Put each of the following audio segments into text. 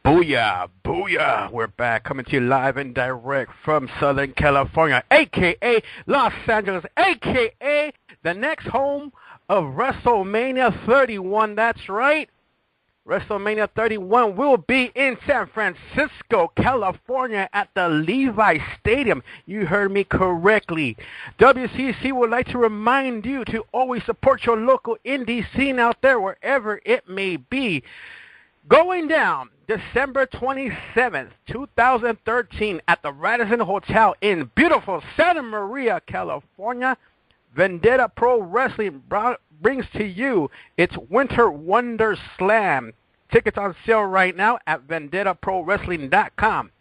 Booyah, booyah. We're back coming to you live and direct from Southern California, a.k.a. Los Angeles, a.k.a. the next home of WrestleMania 31. That's right. WrestleMania 31 will be in San Francisco, California at the Levi Stadium. You heard me correctly. WCC would like to remind you to always support your local indie scene out there, wherever it may be. Going down December 27th, 2013 at the Radisson Hotel in beautiful Santa Maria, California, Vendetta Pro Wrestling brings to you its Winter Wonder Slam. Tickets on sale right now at VendettaProWrestling.com.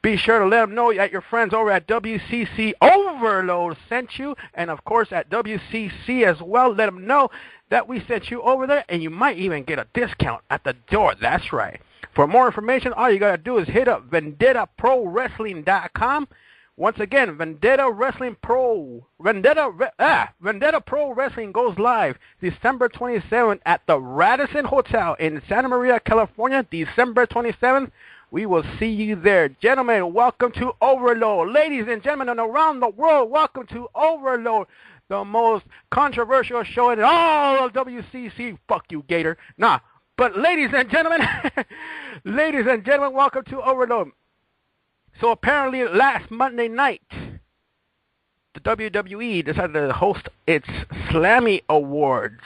Be sure to let them know that your friends over at WCC Overload sent you, and of course at WCC as well. Let them know that we sent you over there, and you might even get a discount at the door. That's right. For more information, all you got to do is hit up VendettaProWrestling.com. Once again, Vendetta Pro Wrestling goes live December 27th at the Radisson Hotel in Santa Maria, California. December 27th. We will see you there. Gentlemen, welcome to Overload. Ladies and gentlemen, and around the world, welcome to Overload, the most controversial show in all of WCC. Fuck you, Gator. Nah, but ladies and gentlemen, welcome to Overload. So apparently last Monday night, the WWE decided to host its Slammy Awards.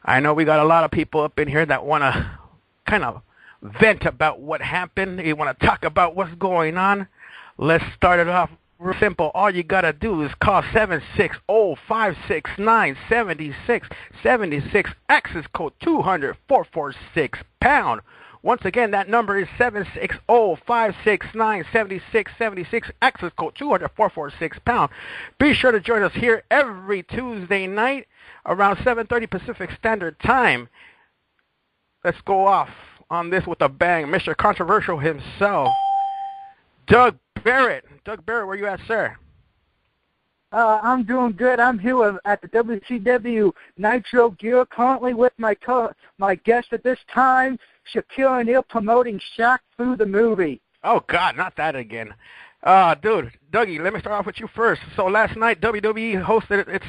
I know we got a lot of people up in here that want to kind of vent about what happened. They want to talk about what's going on. Let's start it off real simple. All you got to do is call 760-569-7676. Access code 200-446-pound. Once again, that number is 760-569-7676. Access code 200-446-pound. Be sure to join us here every Tuesday night around 7:30 Pacific Standard Time. Let's go off on this with a bang. Mr. Controversial himself, Doug Barrett. Doug Barrett, where you at, sir? I'm doing good. I'm here at the WCW Nitro Gear, currently with my guest at this time, Shaquille O'Neal, promoting Shaq Fu the movie. Oh, God, not that again. Dude, Dougie, let me start off with you first. So last night, WWE hosted its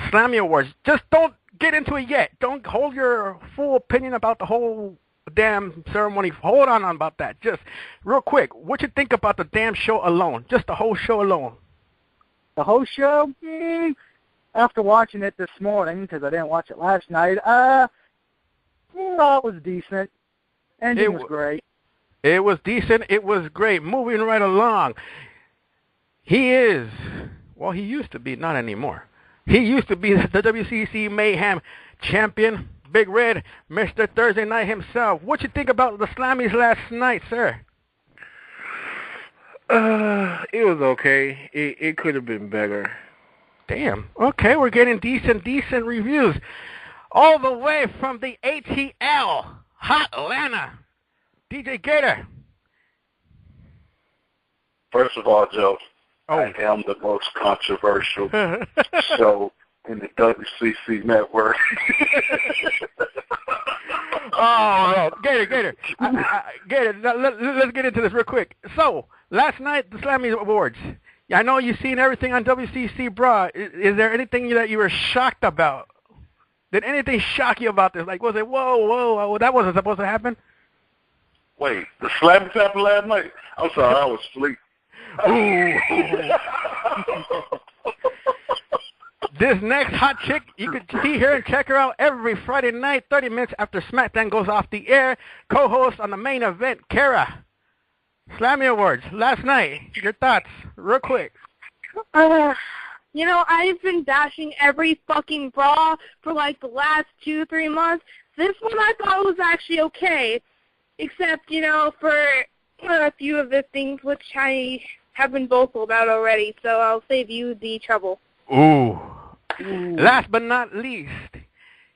Slammy Awards. Just don't get into it yet. Don't hold your full opinion about the whole damn ceremony. Hold on about that. Just real quick, what you think about the damn show alone? Just the whole show alone. The whole show? After watching it this morning, because I didn't watch it last night, it was decent. Ending was great. It was decent. It was great. Moving right along. He used to be, not anymore. He used to be the WCC Mayhem champion, Big Red, Mr. Thursday Night himself. What you think about the Slammies last night, sir? It was okay. It could have been better. Damn. Okay, we're getting decent reviews. All the way from the ATL, Hot Atlanta, DJ Gator. First of all, Joe, I am the most controversial show in the WCC network. Oh, Gator. Gator, let's get into this real quick. So, last night, the Slammy Awards. I know you've seen everything on WCC, bro. Is there anything that you were shocked about? Did anything shock you about this? Like, was it, whoa, that wasn't supposed to happen? Wait, the Slammy happened last night? I'm sorry, I was asleep. Ooh. This next hot chick, you can see her and check her out every Friday night, 30 minutes after SmackDown goes off the air. Co-host on the main event, Kara. Slammy Awards, last night. Your thoughts, real quick. I've been bashing every fucking Raw for like the last 2-3 months. This one I thought was actually okay, except, for a few of the things which I have been vocal about already, so I'll save you the trouble. Ooh. Last but not least,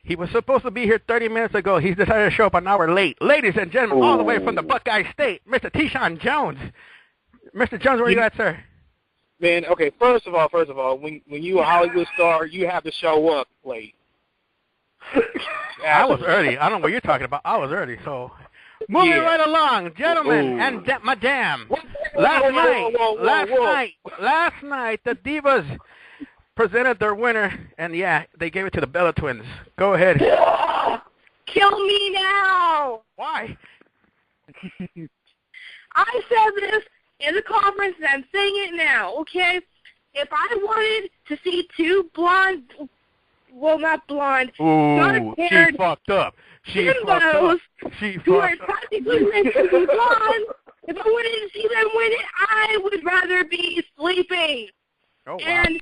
he was supposed to be here 30 minutes ago. He's decided to show up an hour late. Ladies and gentlemen, all the way from the Buckeye State, Mr. T-Shawn Jones. Mr. Jones, where you at, sir? Man, okay, first of all, when you a Hollywood star, you have to show up late. I was early. I don't know what you're talking about. I was early, so Moving right along, gentlemen and madam. Last night, the Divas presented their winner, and yeah, they gave it to the Bella Twins. Go ahead. Kill me now. Why? I said this in the conference, and I'm saying it now, okay? If I wanted to see two blonde, well, not blonde, dark-haired, she fucked up. She who are practically meant to be blonde, if I wanted to see them win it, I would rather be sleeping. Oh, wow. And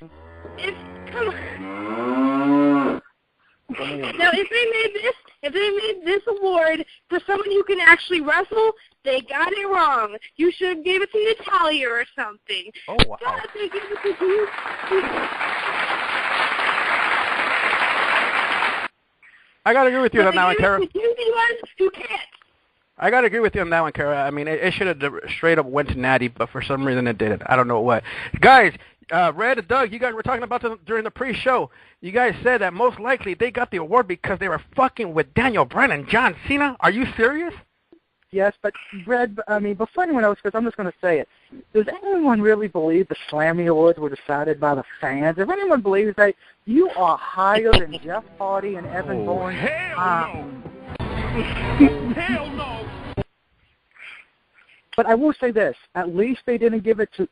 come on. Now, if they made this award for someone who can actually wrestle, they got it wrong. You should have gave it to Natalia or something. Oh, wow. God, they gave it to you. I gotta agree with you on that one, Kara. Who can't? I gotta agree with you on that one, Kara. I mean, it should have straight up went to Natty, but for some reason it didn't. I don't know what. Guys, Red and Doug, you guys were talking about during the pre-show. You guys said that most likely they got the award because they were fucking with Daniel Bryan and John Cena. Are you serious? Yes, but Red, I mean, before anyone else, because I'm just going to say it, does anyone really believe the Slammy Awards were decided by the fans? If anyone believes that, you are higher than Jeff Hardy and Evan Bourne. Hell no! Hell no! But I will say this, at least they didn't give it to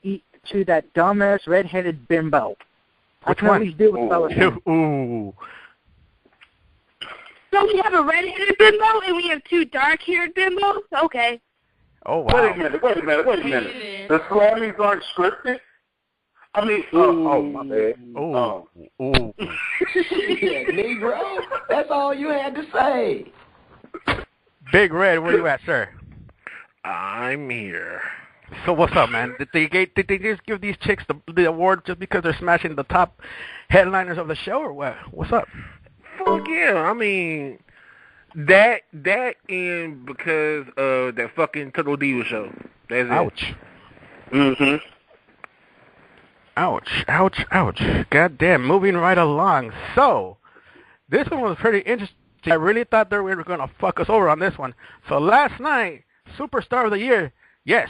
that dumbass redheaded bimbo. I can at least deal with fellas. Ooh. So we have a red-headed bimbo and we have two dark-haired bimbos? Okay. Oh, wow. Wait a minute. The Slammys aren't scripted? I mean, oh my bad. Oh. Shit, Negro, that's all you had to say. Big Red, where you at, sir? I'm here. So what's up, man? Did they just give these chicks the award just because they're smashing the top headliners of the show, or what? What's up? Fuck yeah. I mean, that and because of that fucking Total Diva show. That's Ouch. it. Ouch. God damn. Moving right along. So, this one was pretty interesting. I really thought they were going to fuck us over on this one. So last night, Superstar of the Year, yes,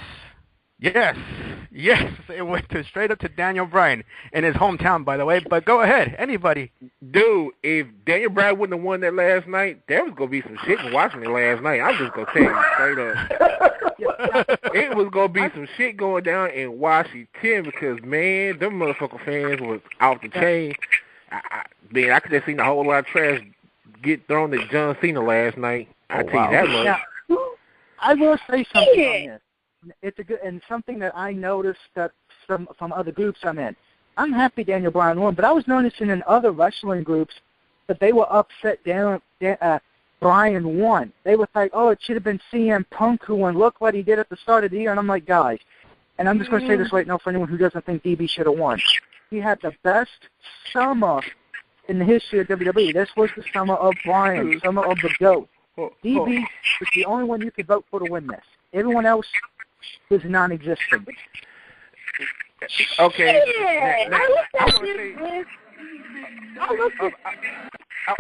it went straight up to Daniel Bryan in his hometown, by the way. But go ahead, anybody. Dude, if Daniel Bryan wouldn't have won that last night, there was going to be some shit watching it last night. I'm just going to tell you straight up. It was going to be some shit going down in Washington because, man, them motherfucker fans was off the chain. I could have seen a whole lot of trash get thrown at John Cena last night. I tell you that much. Now, I will say something on this. It's a good and something that I noticed that from other groups I'm in. I'm happy Daniel Bryan won, but I was noticing in other wrestling groups that they were upset Bryan won. They were like, oh, it should have been CM Punk who won. Look what he did at the start of the year. And I'm like, guys, and I'm just going to say this right now for anyone who doesn't think DB should have won. He had the best summer in the history of WWE. This was the summer of Bryan, summer of the GOAT. DB was the only one you could vote for to win this. Everyone else was non-existent. Okay. I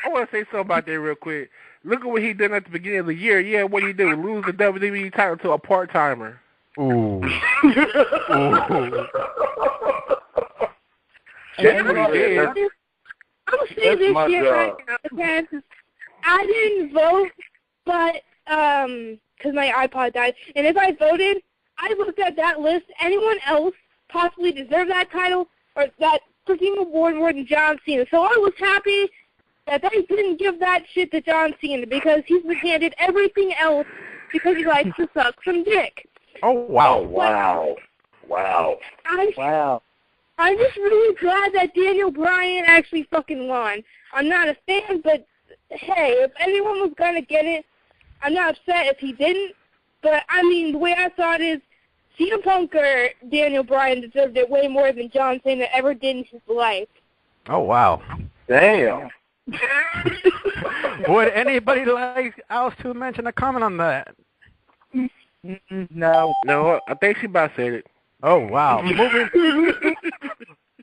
want to say something about that real quick. Look at what he did at the beginning of the year. Yeah, what did he do? Lose the WWE title to a part-timer. Ooh. That's what he did. I'm going to say this shit right now, okay? I didn't vote, but, because my iPod died. And if I voted, I looked at that list. Anyone else possibly deserved that title or that freaking award more than John Cena. So I was happy that they didn't give that shit to John Cena because he's been handed everything else because he likes to suck some dick. Oh, wow. Wow. I'm just really glad that Daniel Bryan actually fucking won. I'm not a fan, but hey, if anyone was going to get it, I'm not upset if he didn't. But, I mean, the way I thought is CM Punk or Daniel Bryan deserved it way more than John Cena ever did in his life. Oh, wow. Damn. Would anybody else to mention a comment on that? No. No, I think she about said it. Oh, wow.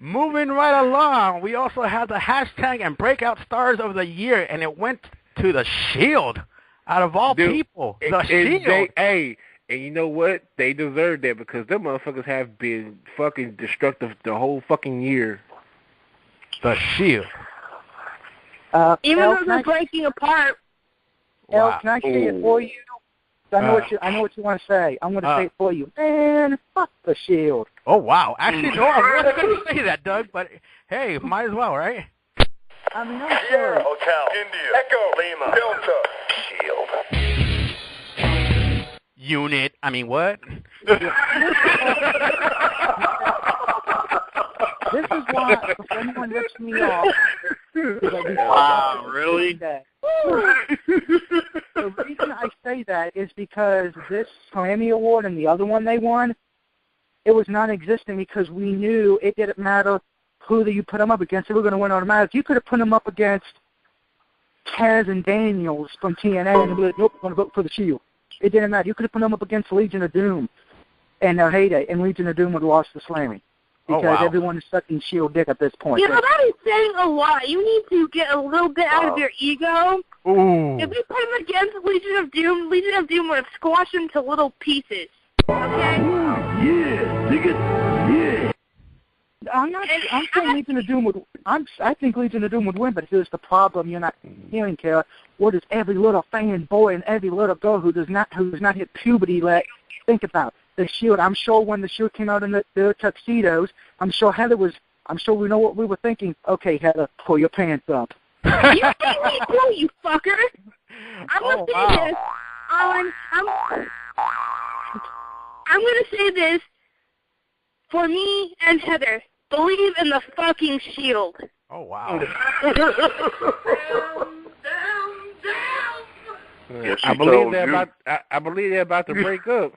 Moving right along, we also have the hashtag and breakout stars of the year, and it went to the Shield. Out of all people, the Shield. And you know what? They deserve that because them motherfuckers have been fucking destructive the whole fucking year. The Shield. Even though they're breaking apart. Wow. Can I say it for you? I know what you want to say. I'm going to say it for you. Man, fuck the Shield. Oh, wow. Actually, no, I was going to say that, Doug, but hey, might as well, right? I mean, I'm sorry. Hotel, India, Echo, Lima, Delta, Shield. Unit, I mean, what? This is why, if anyone rips me off... Wow, really? The reason I say that is because this Slammy Award and the other one they won, it was non-existent because we knew it didn't matter who you put them up against. They were going to win automatic. You could have put them up against Taz and Daniels from TNA and be like, nope, I'm going to vote for the Shield. It didn't matter. You could have put them up against Legion of Doom and their heyday, and Legion of Doom would have lost to Slammy. Because everyone is sucking Shield dick at this point. You know, that is saying a lot. You need to get a little bit out of your ego. Ooh. If we put him against Legion of Doom would have squashed him to little pieces. Okay? I'm saying Legion of Doom would. I think Legion of Doom would win, but here's the problem: you're not hearing, Kara. What does every little fanboy and every little girl who's not hit puberty think about? The Shield. I'm sure when the Shield came out in their tuxedos, I'm sure we know what we were thinking. Okay, Heather, pull your pants up. You think me pull, you fucker? I'm gonna say this. I'm gonna say this. For me and Heather, believe in the fucking Shield. Oh wow. Yes, I believe they're about to break up.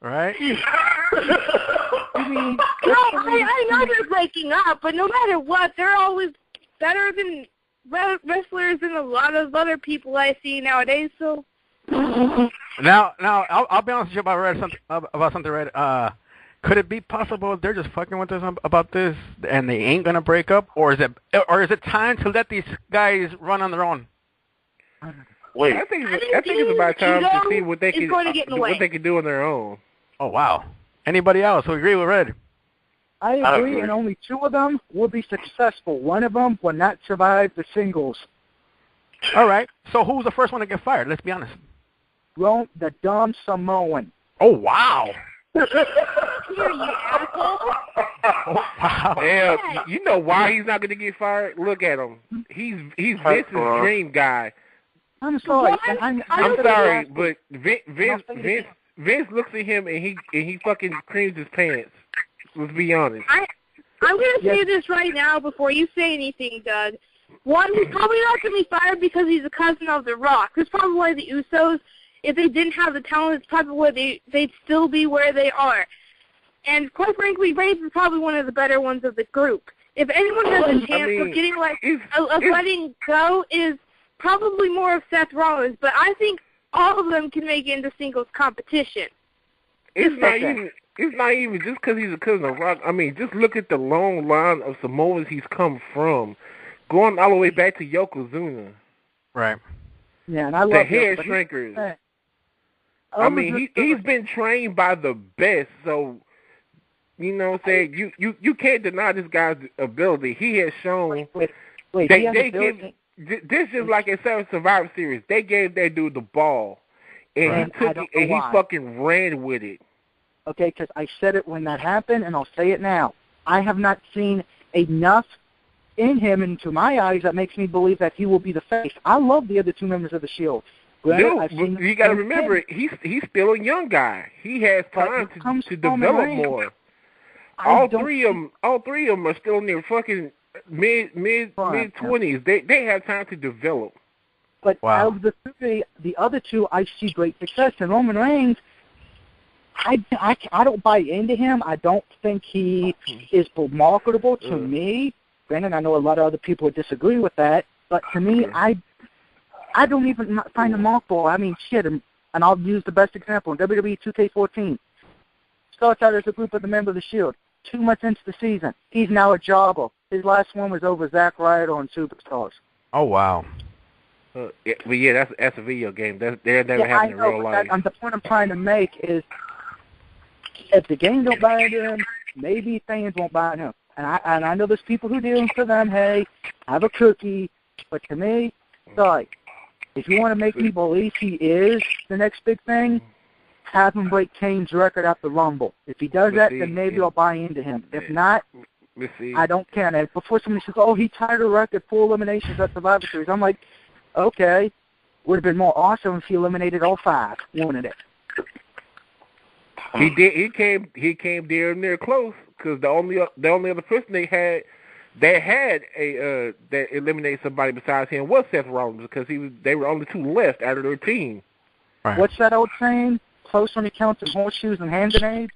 Right? I know they're breaking up, but no matter what, they're always better than wrestlers than a lot of other people I see nowadays. So now, I'll be honest with you about something. Red. Could it be possible they're just fucking with us about this, and they ain't gonna break up, or is it time to let these guys run on their own? Wait, I think it's about time to see what they can do on their own. Oh wow! Anybody else who agree with Red? I agree, and only two of them will be successful. One of them will not survive the singles. All right. So who's the first one to get fired? Let's be honest. Well, the dumb Samoan. Oh wow! Here, you asshole. Oh, wow. Yeah, you know why he's not going to get fired? Look at him. He's Vince's dream guy. I'm sorry. I'm sorry, but Vince looks at him and he fucking creams his pants. Let's be honest. I'm going to say this right now before you say anything, Doug. One, he's probably not going to be fired because he's a cousin of The Rock. That's probably why the Usos, if they didn't have the talent, it's probably why they'd still be where they are. And quite frankly, Reigns is probably one of the better ones of the group. If anyone has a chance of getting letting go, is probably more of Seth Rollins. But I think all of them can make it into singles competition. It's not even just because he's a cousin of Rock. I mean, just look at the long line of Samoans he's come from, going all the way back to Yokozuna. Right. Yeah, and I love the head shrinkers. I mean, he's been trained by the best, so you know what I'm saying? You can't deny this guy's ability. He has shown. Wait, this is like a Survivor Series. They gave that dude the ball, and he took it, and he fucking ran with it. Okay, because I said it when that happened, and I'll say it now. I have not seen enough in him, and to my eyes, that makes me believe that he will be the face. I love the other two members of the Shield. No, you got to remember, he's still a young guy. He has time to develop more. All three of them are still in their fucking mid 20s. They have time to develop. But out of the three, the other two, I see great success. And Roman Reigns, I don't buy into him. I don't think he is marketable to me. Granted, I know a lot of other people would disagree with that, but to me, I don't even find him marketable. I mean, shit, and I'll use the best example in WWE 2K14. Starts out as a group of the members of the Shield. 2 months into the season, he's now a jobber. His last one was over Zack Ryder on Superstars. Oh, wow. But yeah, that's a video game. That never happened in real life. The point I'm trying to make is, if the game don't buy into him, maybe fans won't buy into him. And I know there's people who do, and for them, hey, have a cookie. But to me, sorry, if you want to make me believe he is the next big thing, have him break Kane's record at the Rumble. If he does that, then maybe I'll buy into him. If not, I don't care. And before somebody says, oh, he tied a record 4 eliminations at Survivor Series, I'm like, okay, would have been more awesome if he eliminated all 5, wouldn't it? He did. He came damn near close, because the only other person they had that eliminated somebody besides him was Seth Rollins, because they were only 2 left out of their team. Right. What's that old saying? Close when you count the horseshoes and hand grenades.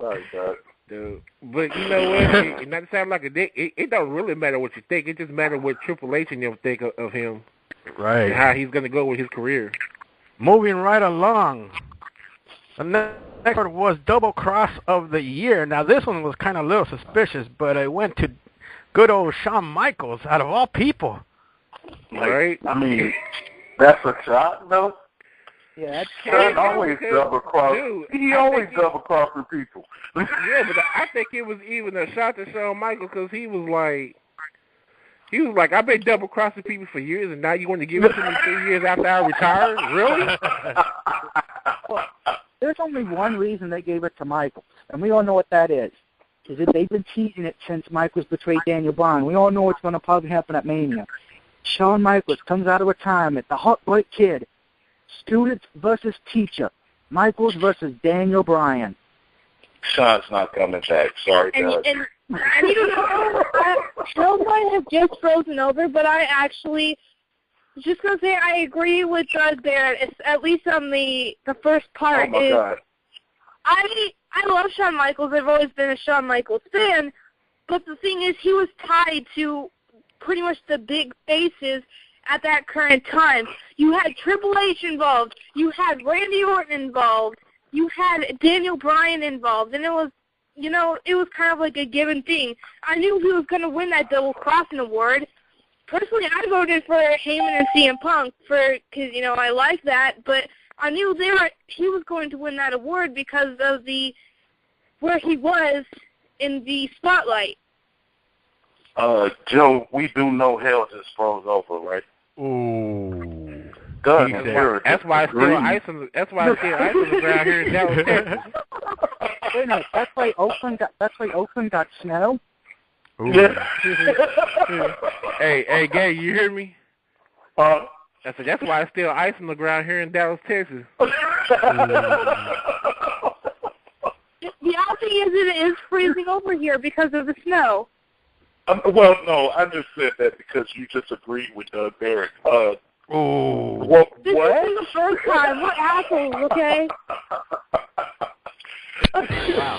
Sorry, God. Dude. But you know what? Not to sound like a dick, it don't really matter what you think. It just matters what Triple H and them think of him. Right. And how he's going to go with his career. Moving right along. The next one was Double Cross of the Year. Now, this one was kind of a little suspicious, but it went to good old Shawn Michaels, out of all people. Right? I mean, that's a shot, though. Yeah, Shawn always double-cross. He always double-crossing people. Yeah, but I think it was even a shot to Shawn Michaels, because he was like, I've been double-crossing people for years, and now you want to give it to me 3 years after I retired? Really? Well, there's only one reason they gave it to Michaels, and we all know what that is. Is that they've been teasing it since Michaels betrayed Daniel Bryan. We all know what's going to probably happen at Mania. Shawn Michaels comes out of retirement, the heartbreak kid. Student versus teacher. Michaels versus Daniel Bryan. Shawn's not coming back. Sorry, guys. And you know, Joe might have just frozen over, but I actually just going to say I agree with Doug there, at least on the first part. Oh, my God. I love Shawn Michaels. I've always been a Shawn Michaels fan, but the thing is he was tied to pretty much the big faces at that current time. You had Triple H involved. You had Randy Orton involved. You had Daniel Bryan involved. And it was, you know, it was kind of like a given thing. I knew he was going to win that Double Crossing Award. Personally, I voted for Heyman and CM Punk because, you know, I like that. But I knew he was going to win that award because of where he was in the spotlight. Joe, we do know hell just froze over, right? Ooh. God, that's why it's still ice on the ground here in Dallas, Texas. Wait a minute, that's why Oakland got snow? Ooh. Hey, Gay, you hear me? I said that's why it's still ice on the ground here in Dallas, Texas. The odd thing is it is freezing over here because of the snow. Well, no, I just said that because you just agreed with Derek. Oh. This is the first time. What assholes, okay? Wow.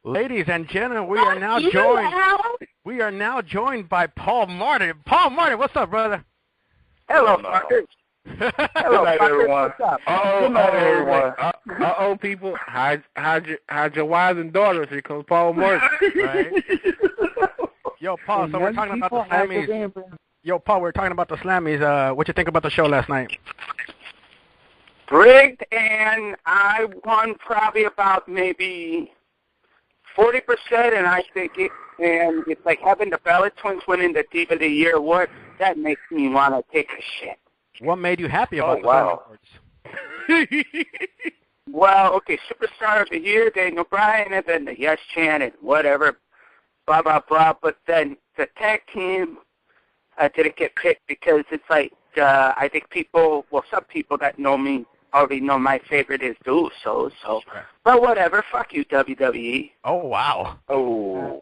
Ladies and gentlemen, we are now joined by Paul Martin. Paul Martin, what's up, brother? Hello, Marcus. Hello, everyone. What's up? Good night, everyone. People, hide your wives and daughters. Here comes Paul Martin. Right. Yo, Paul, so we're talking about the Slammies. Yo, Paul, we're talking about the Slammies. What you think about the show last night? Rigged, and I won probably about maybe 40%, and I think it's like having the Bella Twins winning the Diva of the Year award. That makes me want to take a shit. What made you happy about the awards? Well, okay, Superstar of the Year, Daniel Bryan, and then the Yes Chant and whatever, blah, blah, blah. But then the tag team didn't get picked because it's like I think some people that know me already know my favorite is the Usos. So, but whatever, fuck you, WWE. Oh, wow. Oh.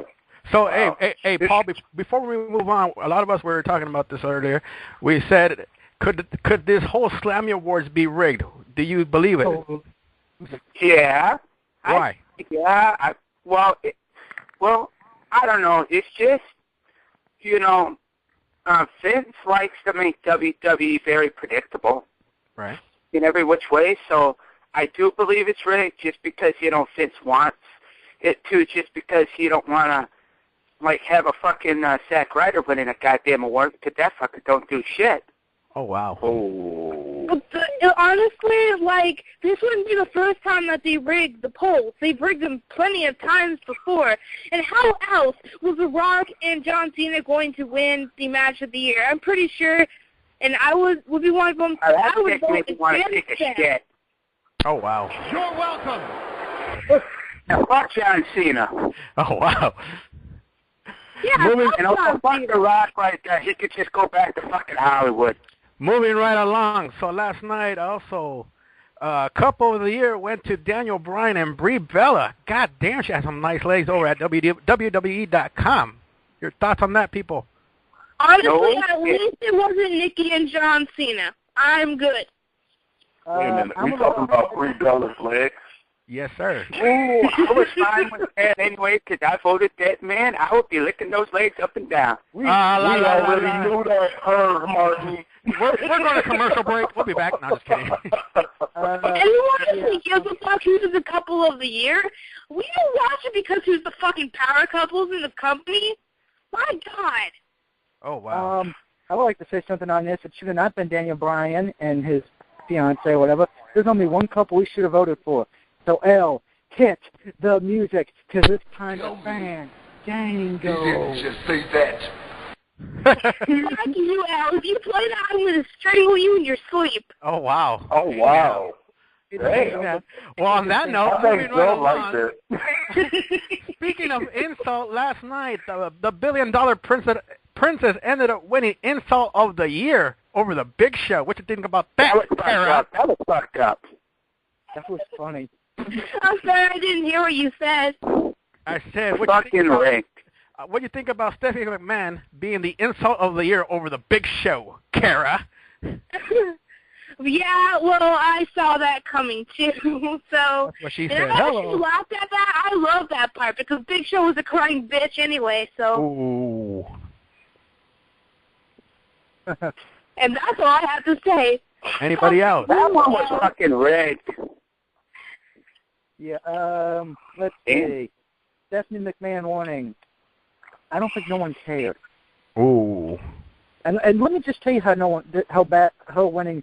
So, wow. Hey, Paul, before we move on, a lot of us were talking about this earlier. We said, could this whole Slammy Awards be rigged? Do you believe it? Yeah. Why? Well, I don't know. It's just, you know, Vince likes to make WWE very predictable. Right. In every which way, so I do believe it's rigged just because, Vince wants it to, just because you don't want to, have a fucking Zack Ryder winning a goddamn award, because that fucker don't do shit. Oh, wow. Oh. But honestly, this wouldn't be the first time that they rigged the polls. They've rigged them plenty of times before. And how else was The Rock and John Cena going to win the match of the year? I'm pretty sure, and I would be one of them. I would vote want to take a shit. Oh, wow. You're welcome. Now, fuck John Cena. Oh, wow. Yeah, and also fuck The Rock, he could just go back to fucking Hollywood. Moving right along. So last night also, couple of the year went to Daniel Bryan and Brie Bella. God damn, she has some nice legs over at WWE.com. Your thoughts on that, people? Honestly, at least it wasn't Nikki and John Cena. I'm good. Wait a minute. We talking about Brie Bella's legs? Yes, sir. Ooh, I was fine with that anyway, because I voted that, man. I would be licking those legs up and down. We already knew that, Martin. We're going to commercial break. We'll be back. No, just kidding. Anyone gives a fuck who's the couple of the year? We don't watch it because who's the fucking power couples in the company. My God. Oh, wow. I would like to say something on this. It should have not been Daniel Bryan and his fiance or whatever. There's only one couple we should have voted for. So, L, hit the music, because it's kind of fan. Django. You didn't just say that. Fuck you, L. If you play that, I'm going to strangle you in your sleep. Oh, wow. Oh, wow. Damn. Well, on that note, I think Bill liked it. Speaking of insult, last night, the $1 billion princess ended up winning insult of the year over the Big Show. What you think about that, Tara? That was fucked up. That was funny. I'm sorry, I didn't hear what you said. I said, what do you think about Stephanie McMahon being the insult of the year over the Big Show, Kara? Yeah, well, I saw that coming too. So that's what she said. I actually laughed at that. I love that part because Big Show was a crying bitch anyway. So. Ooh. And that's all I have to say. Anybody else? That one was fucking rigged. Yeah, let's see. Stephanie McMahon warning. I don't think no one cared. Ooh. And let me just tell you how bad her winning.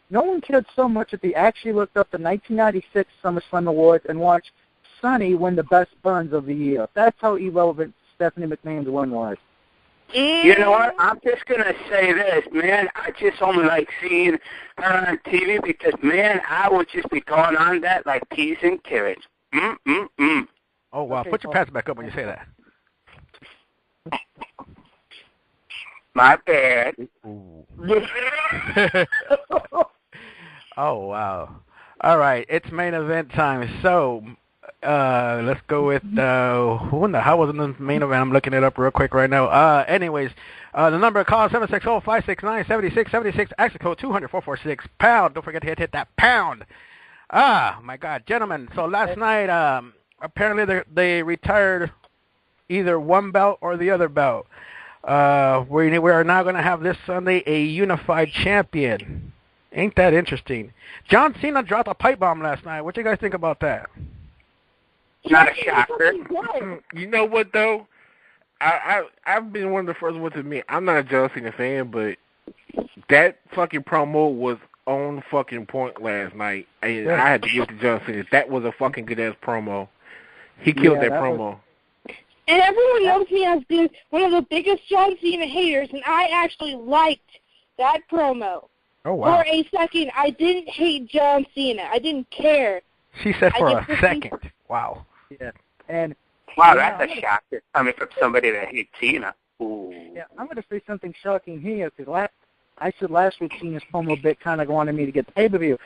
No one cared so much that they actually looked up the 1996 SummerSlam Awards and watched Sunny win the Best Burns of the Year. That's how irrelevant Stephanie McMahon's win was. You know what? I'm just going to say this, man. I just only like seeing her on TV because, man, I would just be going on that like peas and carrots. Oh, wow. Okay, put your pants back up when you say that. My bad. Ooh. Oh, wow. All right. It's main event time. So, let's go with, who in the hell was in the main event? I'm looking it up real quick right now. Anyways, the number of calls, 760-569-7676, access code 200-446-pound. Don't forget to hit that pound. My God, gentlemen. So last night, apparently they retired either one belt or the other belt. We are now going to have this Sunday a unified champion. Ain't that interesting? John Cena dropped a pipe bomb last night. What do you guys think about that? Not a shocker. You know what, though? I've been one of the first ones to admit I'm not a John Cena fan, but that fucking promo was on fucking point last night. And I had to give it to John Cena. That was a fucking good-ass promo. He killed that promo. And everyone knows me as being one of the biggest John Cena haters, and I actually liked that promo. Oh, wow. For a second, I didn't hate John Cena. I didn't care. She said for a second. Wow. Yeah. And wow, that's a shocker coming from somebody that hates Cena. Ooh. Yeah, I'm going to say something shocking here because I said last week Cena's promo bit kind of wanted me to get the pay-per-view.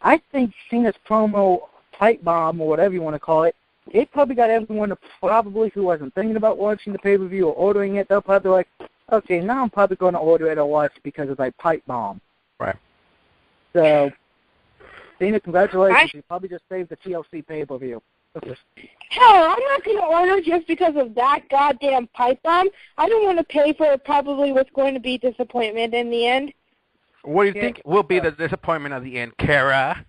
I think Cena's promo pipe bomb or whatever you want to call it, it probably got everyone to probably who wasn't thinking about watching the pay-per-view or ordering it. They'll probably like, okay, now I'm probably going to order it or watch it because of that pipe bomb. Right. So, Cena, congratulations. You probably just saved the TLC pay-per-view. Hell, I'm not going to order just because of that goddamn pipe bomb. I don't want to pay for probably what's going to be disappointment in the end. What do you think will be the disappointment of the end, Kara?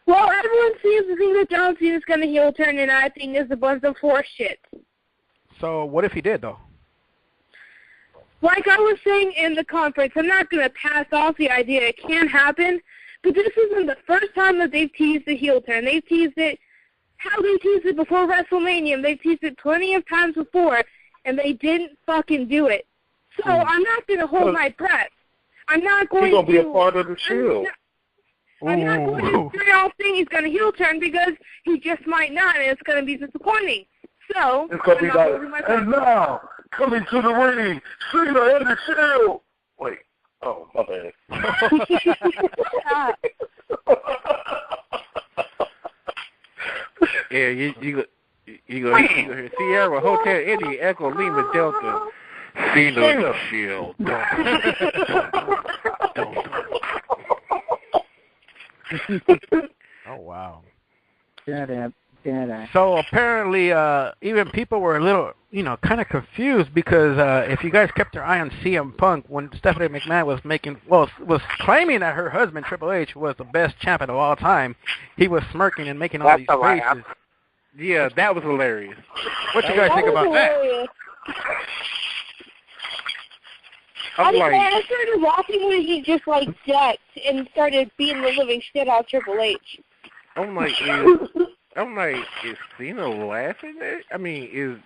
Well, everyone seems to think that John Cena's going to heel turn, and I think it's a bunch of horse shit. So what if he did, though? Like I was saying in the conference, I'm not going to pass off the idea it can happen, but this isn't the first time that they've teased the heel turn. They've teased it. How they teased it before WrestleMania. They've teased it plenty of times before, and they didn't fucking do it. So I'm not going to hold my breath. I'm not going to... He's going to be a part of the Shield. I'm not going to straight off saying he's going to heel turn because he just might not, and it's going to be disappointing. So, it's going to be like, and now, coming to the ring, Cena and the Shield. Wait. Oh, my bad. Yeah, you go hear Sierra Hotel Indy Echo Lima Delta. Cena Shield. Oh wow. So apparently, even people were a little, kind of confused because if you guys kept your eye on CM Punk when Stephanie McMahon was claiming that her husband Triple H was the best champion of all time, he was smirking and making all these faces. Yeah, that was hilarious. What you guys think about that? I started laughing when he just ducked and started beating the living shit out of Triple H. I'm like, is Cena laughing at? I mean, is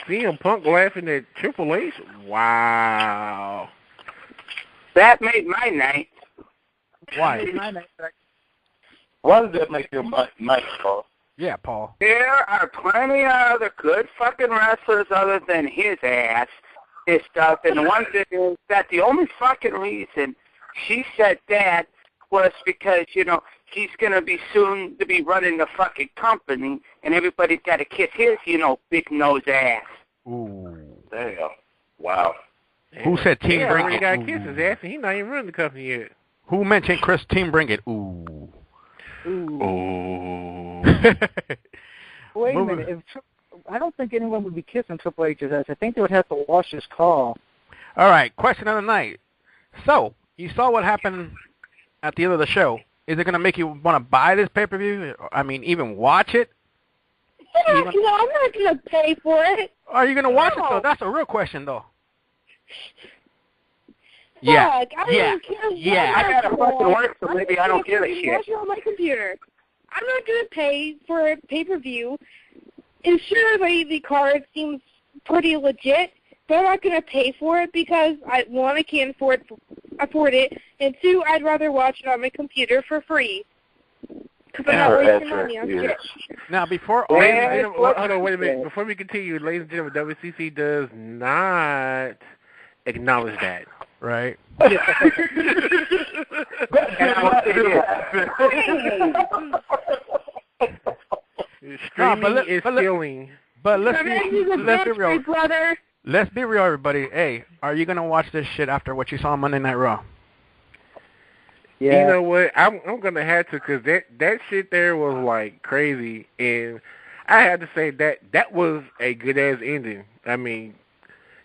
CM Punk laughing at Triple H? Wow. That made my night. Why? Why did that make your night, Paul? Yeah, Paul. There are plenty of other good fucking wrestlers other than his ass. This stuff, and the one thing is that the only fucking reason she said that was because, he's going to be soon to be running the fucking company, and everybody's got to kiss his, big nose ass. Ooh. Damn. Wow. Who said Team Bring It? He got to kiss his ass, and he's not even running the company yet. Who mentioned Chris Team Bring It? Ooh. Ooh. Wait a minute. I don't think anyone would be kissing Triple H's ass. I think they would have to wash his call. All right, question of the night. So, you saw what happened at the end of the show. Is it going to make you want to buy this pay-per-view? I mean, even watch it? I'm not going to pay for it. Are you going to watch it, though? That's a real question, though. Yeah. I don't care. I got to fucking work, so maybe I don't give a shit. Watch it on my computer. I'm not going to pay for a pay-per-view. And sure, the card seems pretty legit, but I'm not going to pay for it because, one, I can't afford it, and two, I'd rather watch it on my computer for free. Because I'm not wasting money on shit. Now, hold on, wait a minute. Before we continue, ladies and gentlemen, WCC does not acknowledge that. Right. Streaming is stealing. But let's be real. Brother. Let's be real, everybody. Hey, are you gonna watch this shit after what you saw on Monday Night Raw? Yeah. You know what? I'm gonna have to, because that shit there was crazy, and I had to say that was a good ass ending. I mean,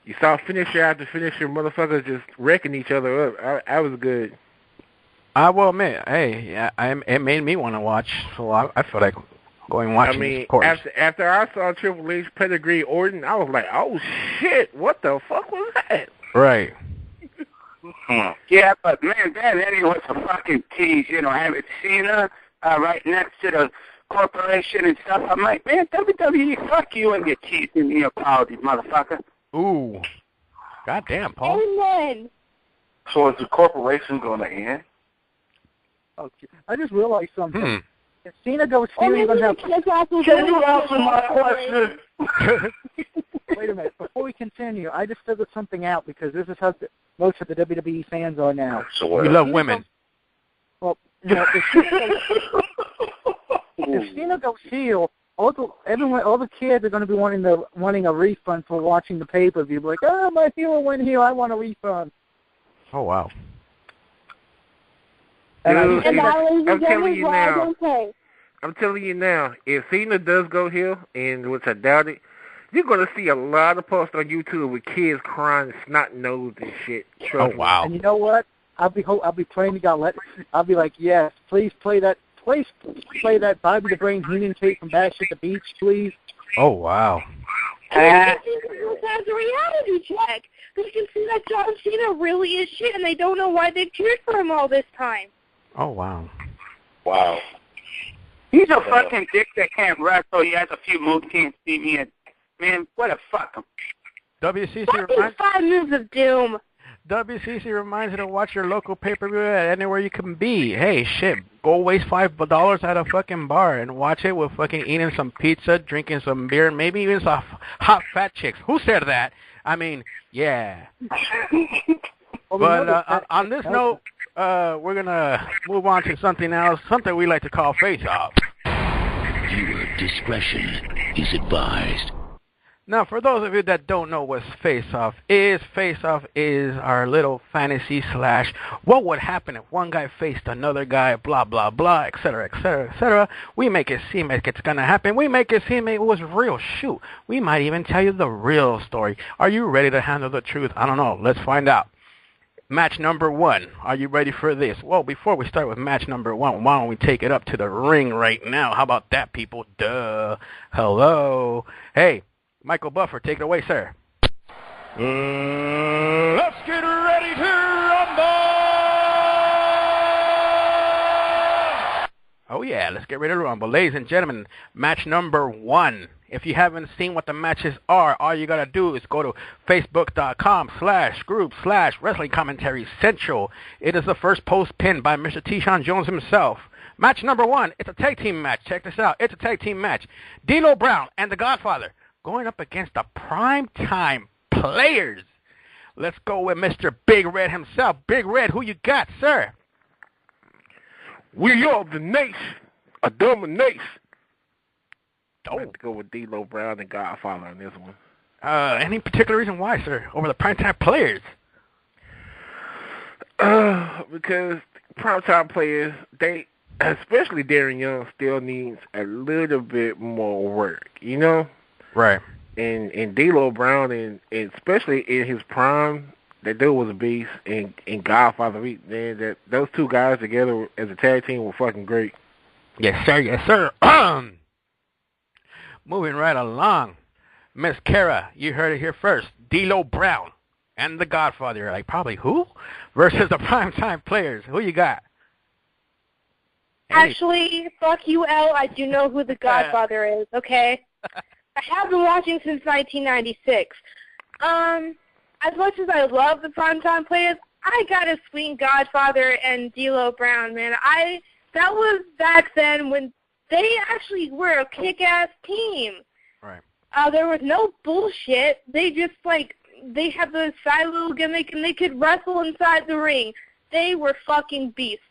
you saw finisher after finisher, motherfuckers just wrecking each other up. I was good. I will admit, it made me want to watch. So I feel like going watching. I mean, of course. after I saw Triple H pedigree Orton, I was like, oh shit, what the fuck was that? Right. Yeah, but man, that anyway was a fucking tease. Having Cena right next to the corporation and stuff. I'm like, man, WWE, fuck you and your teeth and your apologies, motherfucker. Ooh. Goddamn, Paul. Amen. So is the corporation going to end? Okay. I just realized something. If Cena goes heel, you're going to have... Can you answer my question? Wait a minute. Before we continue, I just figured something out because this is how most of the WWE fans are now. So we love women. Well, if Cena goes heel, all the kids are going to be wanting a refund for watching the pay-per-view. Like, my hero went heel, I want a refund. Oh, wow. I'm telling you now. I'm telling you now, if Cena does go heel, and which I doubt it, you're going to see a lot of posts on YouTube with kids crying, snot nose and shit. Oh, wow. And you know what? I'll be praying to God. I'll be like, yes, please play that. Please play that Bobby the Brain Heenan tape from Bash at the Beach, please. Oh, wow. As a reality check, because you can see that John Cena really is shit, and they don't know why they've cheered for him all this time. Oh, wow. Wow. He's a fucking dick that can't wrestle. He has a few moves, can't see me. And, man, what a fuck him. Fucking 5 moves of doom. WCC reminds you to watch your local pay-per-view anywhere you can be. Hey, shit, go waste $5 at a fucking bar and watch it with fucking eating some pizza, drinking some beer, maybe even some hot fat chicks. Who said that? I mean, yeah. But on this note, we're going to move on to something else, something we like to call Faceoff. Viewer discretion is advised. Now, for those of you that don't know what Faceoff is our little fantasy / what would happen if one guy faced another guy, blah, blah, blah, etc., etc., etc. We make it seem like it's going to happen. We make it seem like it was real. Shoot, we might even tell you the real story. Are you ready to handle the truth? I don't know. Let's find out. Match number 1. Are you ready for this? Well, before we start with match number 1, why don't we take it up to the ring right now? How about that, people? Duh. Hello. Hey. Michael Buffer, take it away, sir. Let's get ready to rumble! Oh, yeah, let's get ready to rumble. Ladies and gentlemen, match number 1. If you haven't seen what the matches are, all you got to do is go to facebook.com/group/Wrestling Commentary Central. It is the first post pinned by Mr. T-Sean Jones himself. Match number 1, it's a tag team match. Check this out. It's a tag team match. D'Lo Brown and The Godfather going up against the primetime players. Let's go with Mr. Big Red himself. Big Red, who you got, sir? We are the nation, a domination. I have to go with D'Lo Brown and Godfather on this one. Any particular reason why, sir, over the primetime players? Because primetime players, they, especially Darren Young, still needs a little bit more work, you know? Right. And D'Lo Brown, and especially in his prime, that dude was a beast. And Godfather, man, those two guys together as a tag team were fucking great. Yes, sir. Yes, sir. Moving right along. Miss Kara, you heard it here first. D'Lo Brown and The Godfather. You're like, probably who? Versus the primetime players. Who you got? Actually, fuck you, L. I do know who The Godfather is, okay? I have been watching since 1996. As much as I love the primetime players, I gotta swing Godfather and D'Lo Brown, man. That was back then when they actually were a kick-ass team. Right. There was no bullshit. They just, they had the silo gimmick and they could wrestle inside the ring. They were fucking beasts.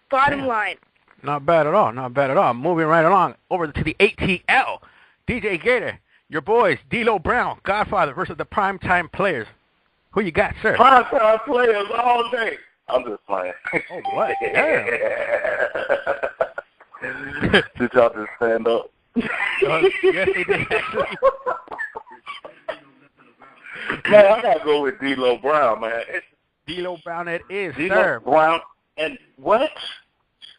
Bottom line. Not bad at all. Not bad at all. Moving right along over to the ATL. DJ Gator, your boys, D'Lo Brown, Godfather versus the primetime players. Who you got, sir? Primetime players all day. I'm just playing. Oh, what? Damn. Did y'all just stand up? Yes, they did, actually. Man, I gotta go with D'Lo Brown, man. D'Lo Brown, it is, D'Lo sir. Brown, and what?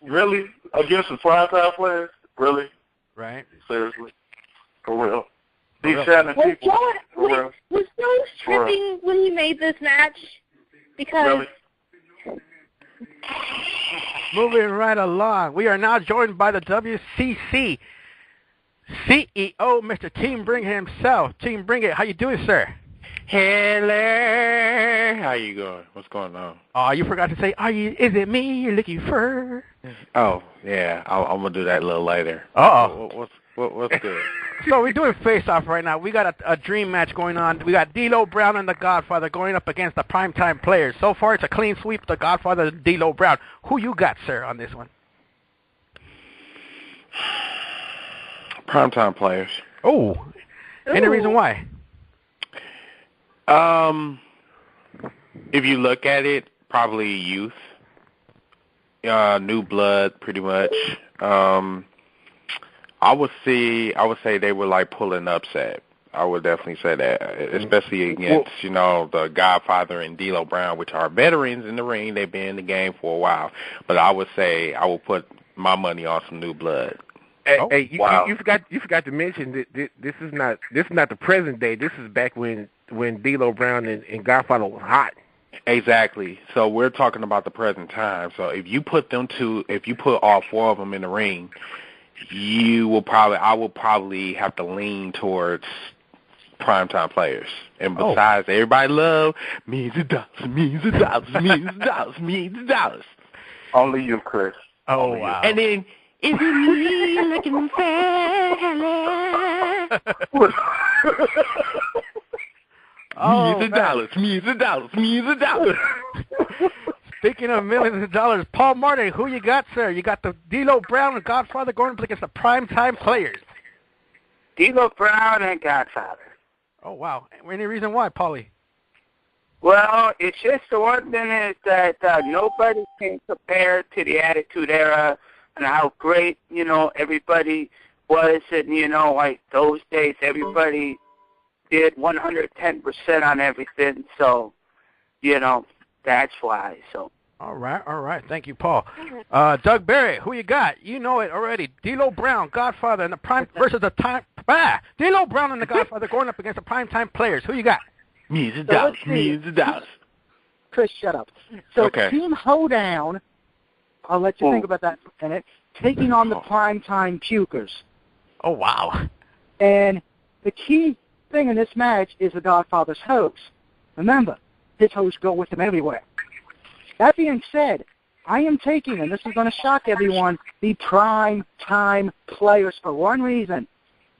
Really? Against the primetime players? Really? Right. Seriously? For real? These Shannon people? Was Jones tripping when he made this match? Because... Really? Moving right along, we are now joined by the WCC CEO, Mr. Team Bring It himself. Team Bring It, how you doing, sir? Hello. How you going? What's going on? Oh, you forgot to say, is it me you're looking for? Oh, yeah. I'm going to do that a little later. Uh-oh. What's good? So we're doing face-off right now. We got a dream match going on. We got D'Lo Brown and The Godfather going up against the primetime players. So far, it's a clean sweep, The Godfather and D'Lo Brown. Who you got, sir, on this one? Primetime players. Oh. Any reason why? If you look at it, probably youth. New blood, pretty much. I would say they would like pull an upset. I would definitely say that, especially against, the Godfather and D'Lo Brown, which are veterans in the ring. They've been in the game for a while. But I would say I will put my money on some new blood. Hey, you forgot to mention that this is not the present day. This is back when D'Lo Brown and Godfather was hot. Exactly. So we're talking about the present time. So if you put all four of them in the ring, I will probably have to lean towards primetime players. And besides, everybody love millions of dollars. Only you, Chris. Oh, wow. And then, if you're looking fat, millions of dollars. Speaking of millions of dollars, Paul Martin, who you got, sir? You got the D'Lo Brown and Godfather going up against the primetime players. D'Lo Brown and Godfather. Oh, wow. Any reason why, Paulie? Well, it's just the one thing is that nobody can compare to the Attitude Era and how great, everybody was. And, like those days, everybody did 110% on everything. So, that's why. So. All right. Thank you, Paul. Doug Barrett, who you got? You know it already. D'Lo Brown, Godfather, and the prime versus the time. D'Lo Brown and the Godfather going up against the primetime players. Who you got? Millions of dollars. Chris, shut up. So okay. Team Hoedown, I'll let you think about that for a minute, taking on the primetime pukers. Oh, wow. And the key thing in this match is the Godfather's hose. Remember, his hose go with him everywhere. That being said, I am taking, and this is going to shock everyone, the primetime players for one reason.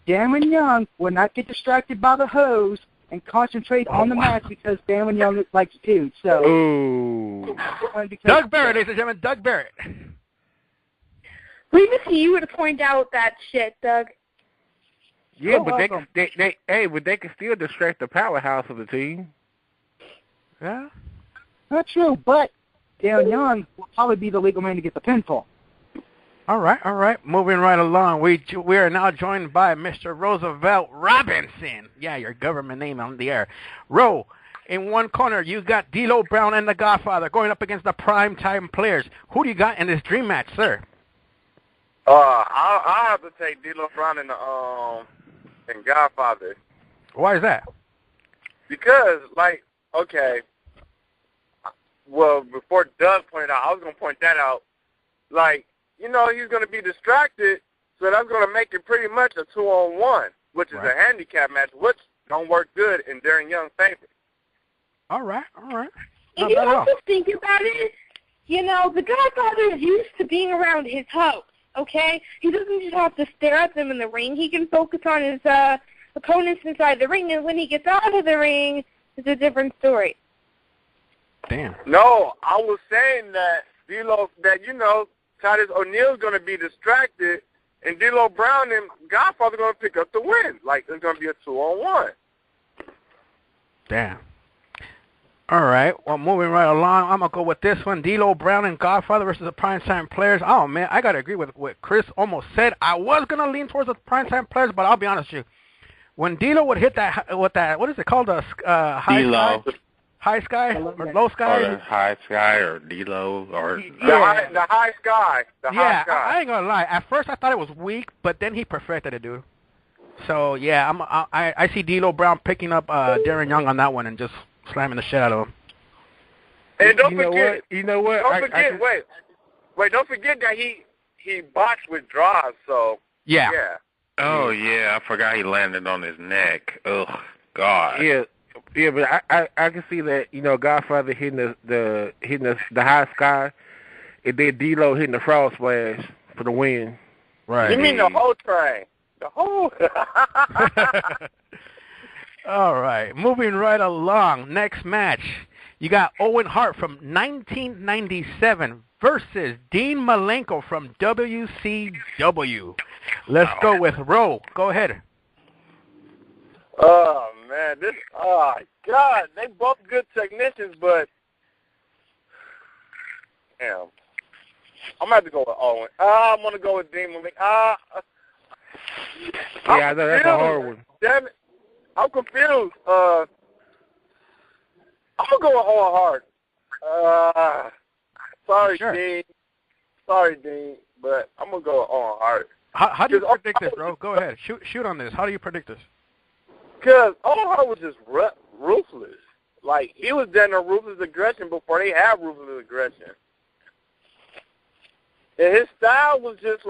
Darren Young will not get distracted by the hose and concentrate on the match because Darren Young likes to. So, Doug Barrett, ladies and gentlemen, Doug Barrett. Leave it to you to point out that shit, Doug. Yeah, but they can still distract the powerhouse of the team. Yeah, not true. But Darren Young will probably be the legal man to get the pinfall. All right. Moving right along, we are now joined by Mr. Roosevelt Robinson. Yeah, your government name on the air. Ro, in one corner, you got D'Lo Brown and the Godfather going up against the primetime players. Who do you got in this dream match, sir? I have to take D'Lo Brown and Godfather. Why is that? Because, before Doug pointed out, I was going to point that out. He's going to be distracted, so that's going to make it pretty much a 2-on-1, which is a handicap match, which don't work good in Darren Young's favor. All right. If you also think about it, the Godfather is used to being around his host, okay? He doesn't just have to stare at them in the ring. He can focus on his opponents inside the ring, and when he gets out of the ring, it's a different story. Damn. No, I was saying that Titus O'Neil's going to be distracted, and D'Lo Brown and Godfather are going to pick up the win. It's going to be a 2-on-1. Damn. All right. Well, moving right along, I'm going to go with this one. D'Lo Brown and Godfather versus the primetime players. Oh, man, I got to agree with what Chris almost said. I was going to lean towards the primetime players, but I'll be honest with you. When D'Lo would hit that, what is it called? High D'Lo. Sky? High Sky or Low Sky? Or the High Sky or D'Lo or... The High Sky. High Sky. I ain't going to lie. At first I thought it was weak, but then he perfected it, dude. So, yeah, I see D'Lo Brown picking up Darren Young on that one and just slamming the shit out of him. And don't forget... don't forget that he botched with draws, so... Yeah. Oh, yeah, I forgot he landed on his neck. Oh, God. Yeah, but I can see that, Godfather hitting the High Sky, and then D'Lo hitting the Frog Splash for the win. Right. You mean the whole train? The whole. All right, moving right along. Next match, you got Owen Hart from 1997 versus Dean Malenko from WCW. Let's go with Ro. Go ahead. Oh, man. God, they both good technicians, but, damn. I'm going to have to go with Owen. I'm going to go with Dean Malenko. Yeah, I know that's a hard one. Damn it. I'm confused. I'm going to go with Owen Hart. Sorry, sure. Dean. Sorry, Dean, but I'm going to go with Owen Hart. How do you predict this, bro? Go ahead. Shoot on this. How do you predict this? Because Owen Hart was just ruthless. Like, he was done a ruthless aggression before they had ruthless aggression. And his style was just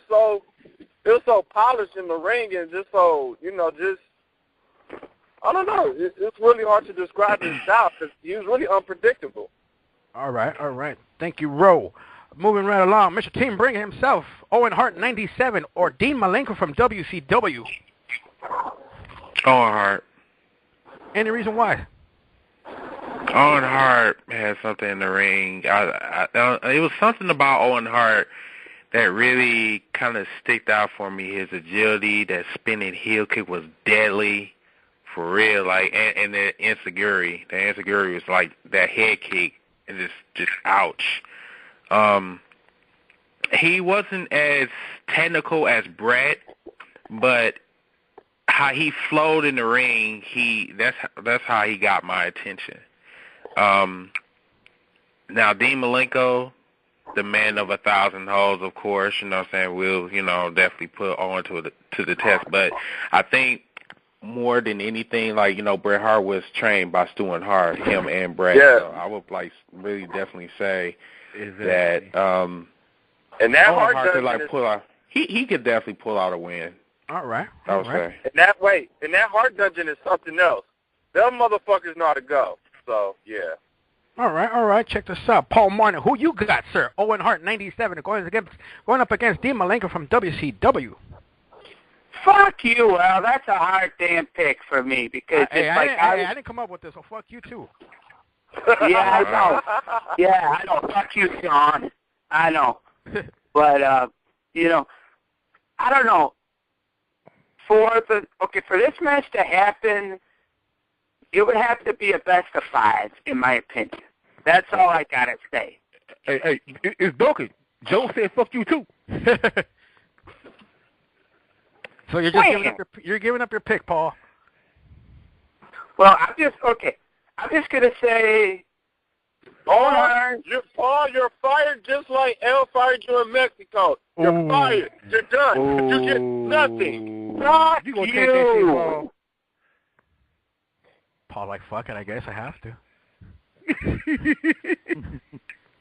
so, it was so polished in the ring and just so, I don't know. It's really hard to describe his style because he was really unpredictable. All right. Thank you, Ro. Moving right along, Mr. Team Bring himself, Owen Hart, 97, or Dean Malenko from WCW. Owen Hart. Any reason why? Owen Hart had something in the ring. It was something about Owen Hart that really kind of sticked out for me. His agility, that spinning heel kick was deadly, for real. Like, and the enziguri. The enziguri was like that head kick, and just ouch. He wasn't as technical as Brett, but how he flowed in the ring, that's how he got my attention. Now Dean Malenko, the man of 1,000 holes, of course, you know what I'm saying, we'll, definitely put on to the test. But I think more than anything, like, Bret Hart was trained by Stu and Hart, him and Bret. Yeah. So I would really definitely say Exactly. that And that Hart Hart could pull out. He could definitely pull out a win. All right. I would say. And that Hart dungeon is something else. Them motherfuckers know how to go. So, yeah. All right. Check this out. Paul Martin, who you got, sir? Owen Hart, 97, going up against Dean Malenko from WCW. Fuck you, Well. That's a hard damn pick for me because I didn't come up with this, so fuck you too. Yeah, I know. Yeah, I know. Fuck you, Sean. I know. But I don't know. For this match to happen, it would have to be a best of 5, in my opinion. That's all I gotta say. Hey, it's Donkey. Joe said fuck you too. So you're just giving up your pick, Paul. Well, I'm just gonna say, Paul, you're fired just like El fired you in Mexico. You're fired. You're done. You get nothing. Fuck You gonna take that shit, Paul? Paul, like, fuck it, I guess I have to.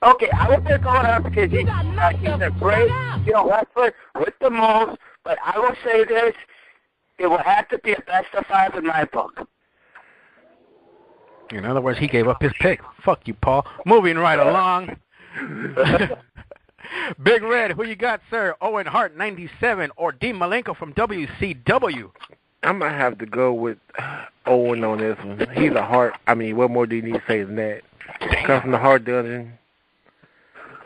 Okay, I will pick on her because he's a great, wrestler with the moves. But I will say this: it will have to be a best of 5 in my book. In other words, he gave up his pick. Fuck you, Paul. Moving right along. Big Red, who you got, sir? Owen Hart, 97, or Dean Malenko from WCW? I'm going to have to go with Owen on this one. He's a Hart. I mean, what more do you need to say than that? Come from the Hart dungeon.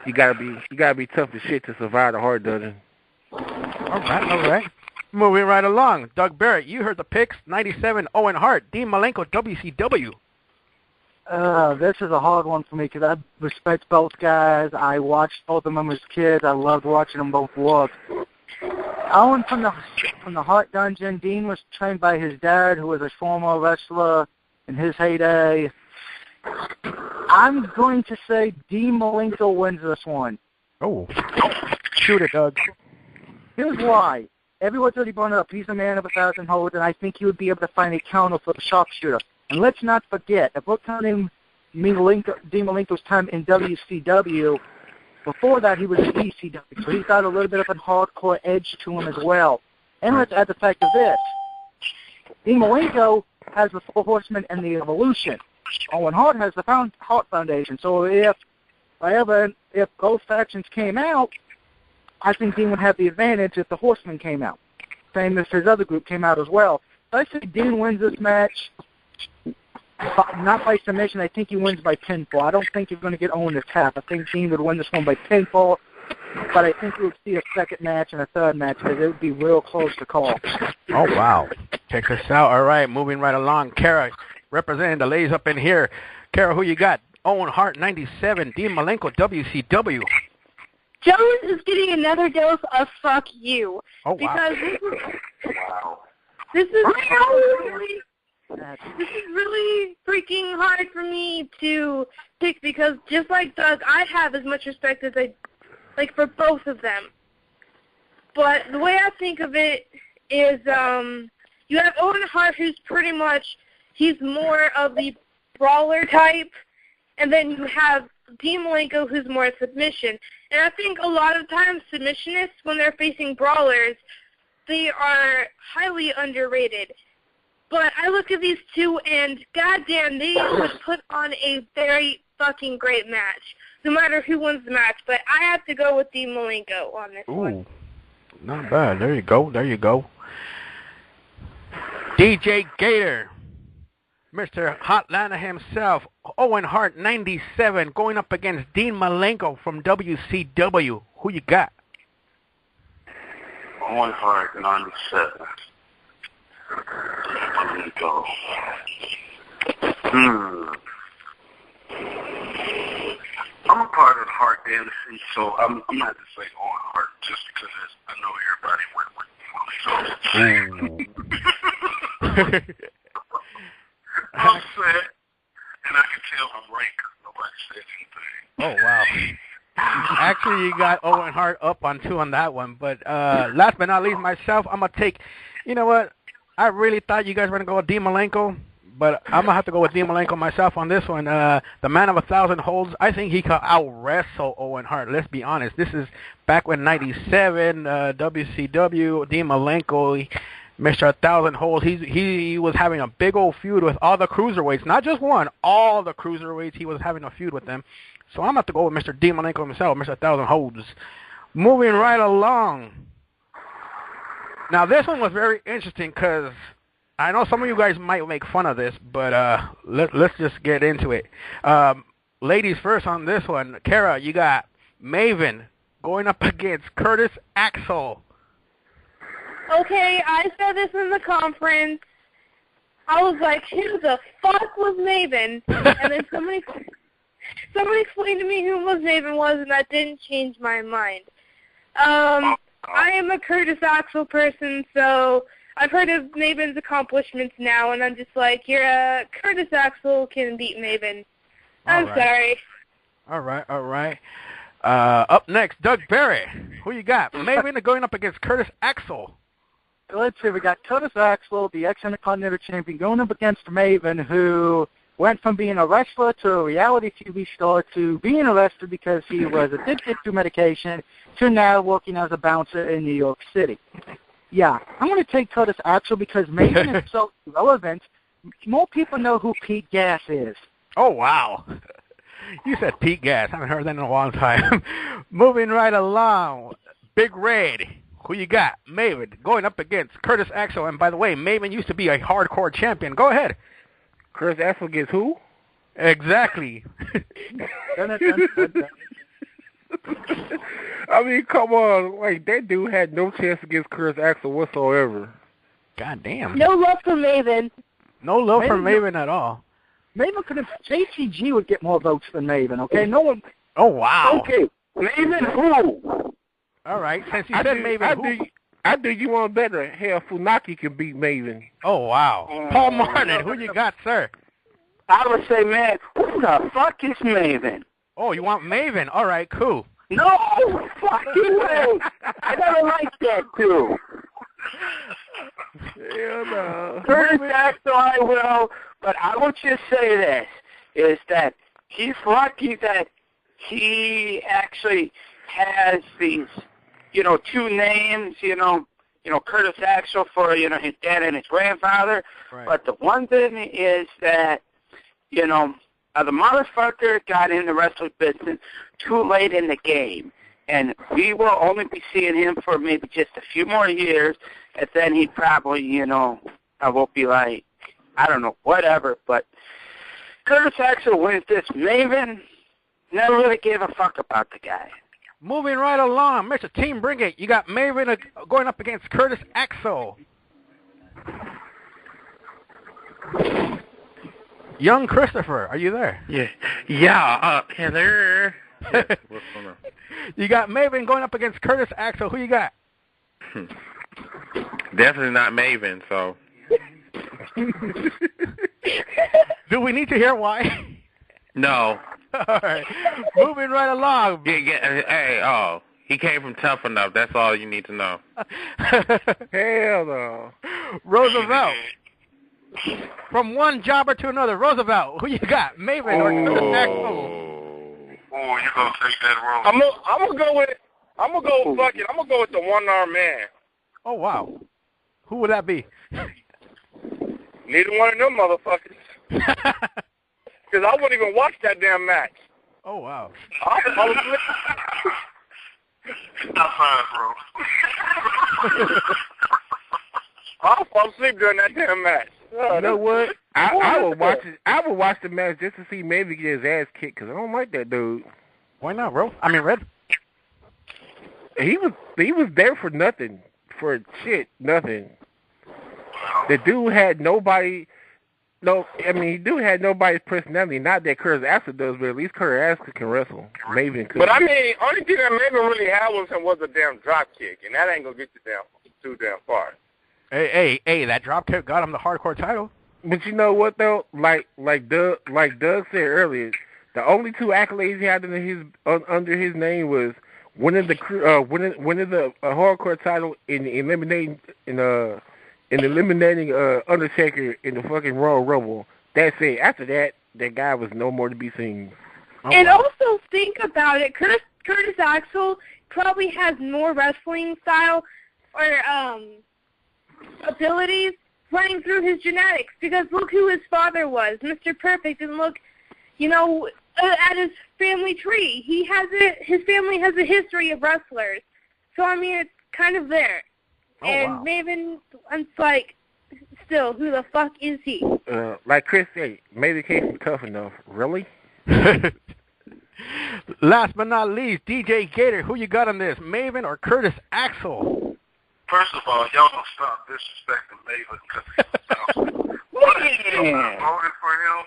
You gotta be tough as shit to survive the Hart dungeon. All right. Moving right along. Doug Barrett, you heard the picks. 97, Owen Hart. Dean Malenko, WCW. This is a hard one for me because I respect both guys. I watched both of them as kids. I loved watching them both work. Owen from the Hart Dungeon. Dean was trained by his dad, who was a former wrestler in his heyday. I'm going to say Dean Malenko wins this one. Oh. Shoot it, Doug. Here's why. Everyone's already brought it up. He's a man of 1,000 holds, and I think he would be able to find a counter for the sharpshooter. And let's not forget, if we're counting Dean Malenko's time in WCW, before that he was in ECW, so he's got a little bit of a hardcore edge to him as well. And let's add the fact of this. Dean Malenko has the Four Horsemen and the Evolution. Owen Hart has the Hart Foundation. So if both factions came out, I think Dean would have the advantage if the Horsemen came out. Same as his other group came out as well. So I say Dean wins this match, not by submission. I think he wins by pinfall. I don't think he's going to get Owen to tap. I think Dean would win this one by pinfall, but I think we would see a second match and a third match because it would be real close to call. Oh, wow. Check this out. All right, moving right along. Kara, representing the ladies up in here. Kara, who you got? Owen Hart, 97. Dean Malenko, WCW. Jones is getting another dose of fuck you. Oh, wow. Because Wow. this is really freaking hard for me to pick because just like Doug, I have as much respect as I like for both of them. But the way I think of it is you have Owen Hart, who's pretty much, he's more of the brawler type, and then you have Dean Malenko, who's more submission. And I think a lot of times submissionists, when they're facing brawlers, they are highly underrated. But I look at these two, and goddamn, they would put on a very fucking great match, no matter who wins the match. But I have to go with Dean Malenko on this one. Not bad. There you go. There you go. DJ Gator, Mr. Hotlanta himself, Owen Hart, 97, going up against Dean Malenko from WCW. Who you got? Owen Hart, 97. Let me go. I'm a part of the Hart Dynasty, so I'm going to have to say Owen Hart just because I know everybody went with me. I'm sad, and I can tell I'm right because nobody said anything. Oh, wow. Actually, you got Owen Hart up on 2 on that one. But last but not least, myself, I'm going to take, you know what, I really thought you guys were going to go with Dean Malenko, but I'm going to have to go with Dean Malenko myself on this one. The man of 1,000 holds, I think he could out-wrestle Owen Hart. Let's be honest. This is back when 97, WCW, Dean Malenko, Mr. 1,000 holds. He was having a big old feud with all the cruiserweights. Not just one, all the cruiserweights. He was having a feud with them. So I'm going to have to go with Mr. Dean Malenko himself, Mr. 1,000 holds. Moving right along. Now, this one was very interesting because I know some of you guys might make fun of this, but let's just get into it. Ladies first on this one. Kara, you got Maven going up against Curtis Axel. Okay, I said this in the conference. I was like, who the fuck was Maven? And then somebody explained to me who Maven was, and that didn't change my mind. I am a Curtis Axel person, so I've heard of Maven's accomplishments now, and I'm just like, Curtis Axel can beat Maven. I'm sorry. All right. Up next, Doug Berry. Who you got? Maven going up against Curtis Axel. Let's see, we got Curtis Axel, the ex-Intercontinental Champion, going up against Maven, who went from being a wrestler to a reality TV star to being arrested because he was addicted to medication to now working as a bouncer in New York City. Yeah, I'm going to take Curtis Axel because Maven is so relevant. More people know who Pete Gas is. Oh, wow. You said Pete Gas. I haven't heard that in a long time. Moving right along, Big Red. Who you got? Maven going up against Curtis Axel. And by the way, Maven used to be a hardcore champion. Go ahead. Curtis Axel against who? Exactly. I mean, come on. Like, that dude had no chance against Curtis Axel whatsoever. God damn. No love for Maven. No love for Maven at all. Maven could have... JTG would get more votes than Maven, okay? No one... Oh, wow. Okay. Maven who? All right. Since you said Maven, I do you want better. Hell, Funaki can beat Maven. Oh, wow. Paul Martin, who you got, sir? I would say, man, who the fuck is Maven? Oh, you want Maven? All right, cool. No, fucking way. I don't like that, too. Hell no. Curtis Axel, I will, but I will just say this, is that he's lucky that he actually has these, two names, Curtis Axel for, his dad and his grandfather. Right. But the one thing is that, the motherfucker got in the wrestling business too late in the game. And we will only be seeing him for maybe just a few more years. And then he probably, I won't be like, I don't know, whatever. But Curtis Axel wins this. Maven never really gave a fuck about the guy. Moving right along, Mr. Team Bring It. You got Maven going up against Curtis Axel. Young Christopher, are you there? Yeah. Hello. What's going on? You got Maven going up against Curtis Axel. Who you got? Definitely not Maven, so. Do we need to hear why? No. All right. Moving right along. Hey, he came from Tough Enough. That's all you need to know. Hell no. Roosevelt. From one jobber to another. Roosevelt, who you got? Maven or Curtis Axel? Oh, you gonna take that wrong? I'm gonna go with the one-armed man. Oh wow. Who would that be? Neither one of them motherfuckers. Because I wouldn't even watch that damn match. Oh wow. I'll fall asleep during that damn match. You know what? I would watch it. I would watch the match just to see maybe get his ass kicked because I don't like that dude. Why not, bro? I mean, Red. He was there for nothing, for shit, nothing. The dude had nobody. No, I mean he had nobody's personality. Not that Curtis Axel does, but at least Curtis Axel can wrestle. Maven could. But I mean, only thing that Maven really had was a damn drop kick, and that ain't gonna get you too damn far. Hey, that drop kick got him the hardcore title. But you know what though? Like Doug said earlier, the only two accolades he had under his name was winning the hardcore title in eliminating Undertaker in the fucking Royal Rumble. That's it. After that guy was no more to be seen. And also think about it, Curtis Axel probably has more wrestling style or abilities running through his genetics, because look who his father was, Mr. Perfect, and look, at his family tree. His family has a history of wrestlers. So, I mean, it's kind of there. Oh, and wow. Maven, I'm like, still, who the fuck is he? Like Chris said, maybe came from Tough Enough. Really? Last but not least, DJ Gator, who you got on this, Maven or Curtis Axel? First of all, y'all don't stop disrespecting Maven because he's voted for him.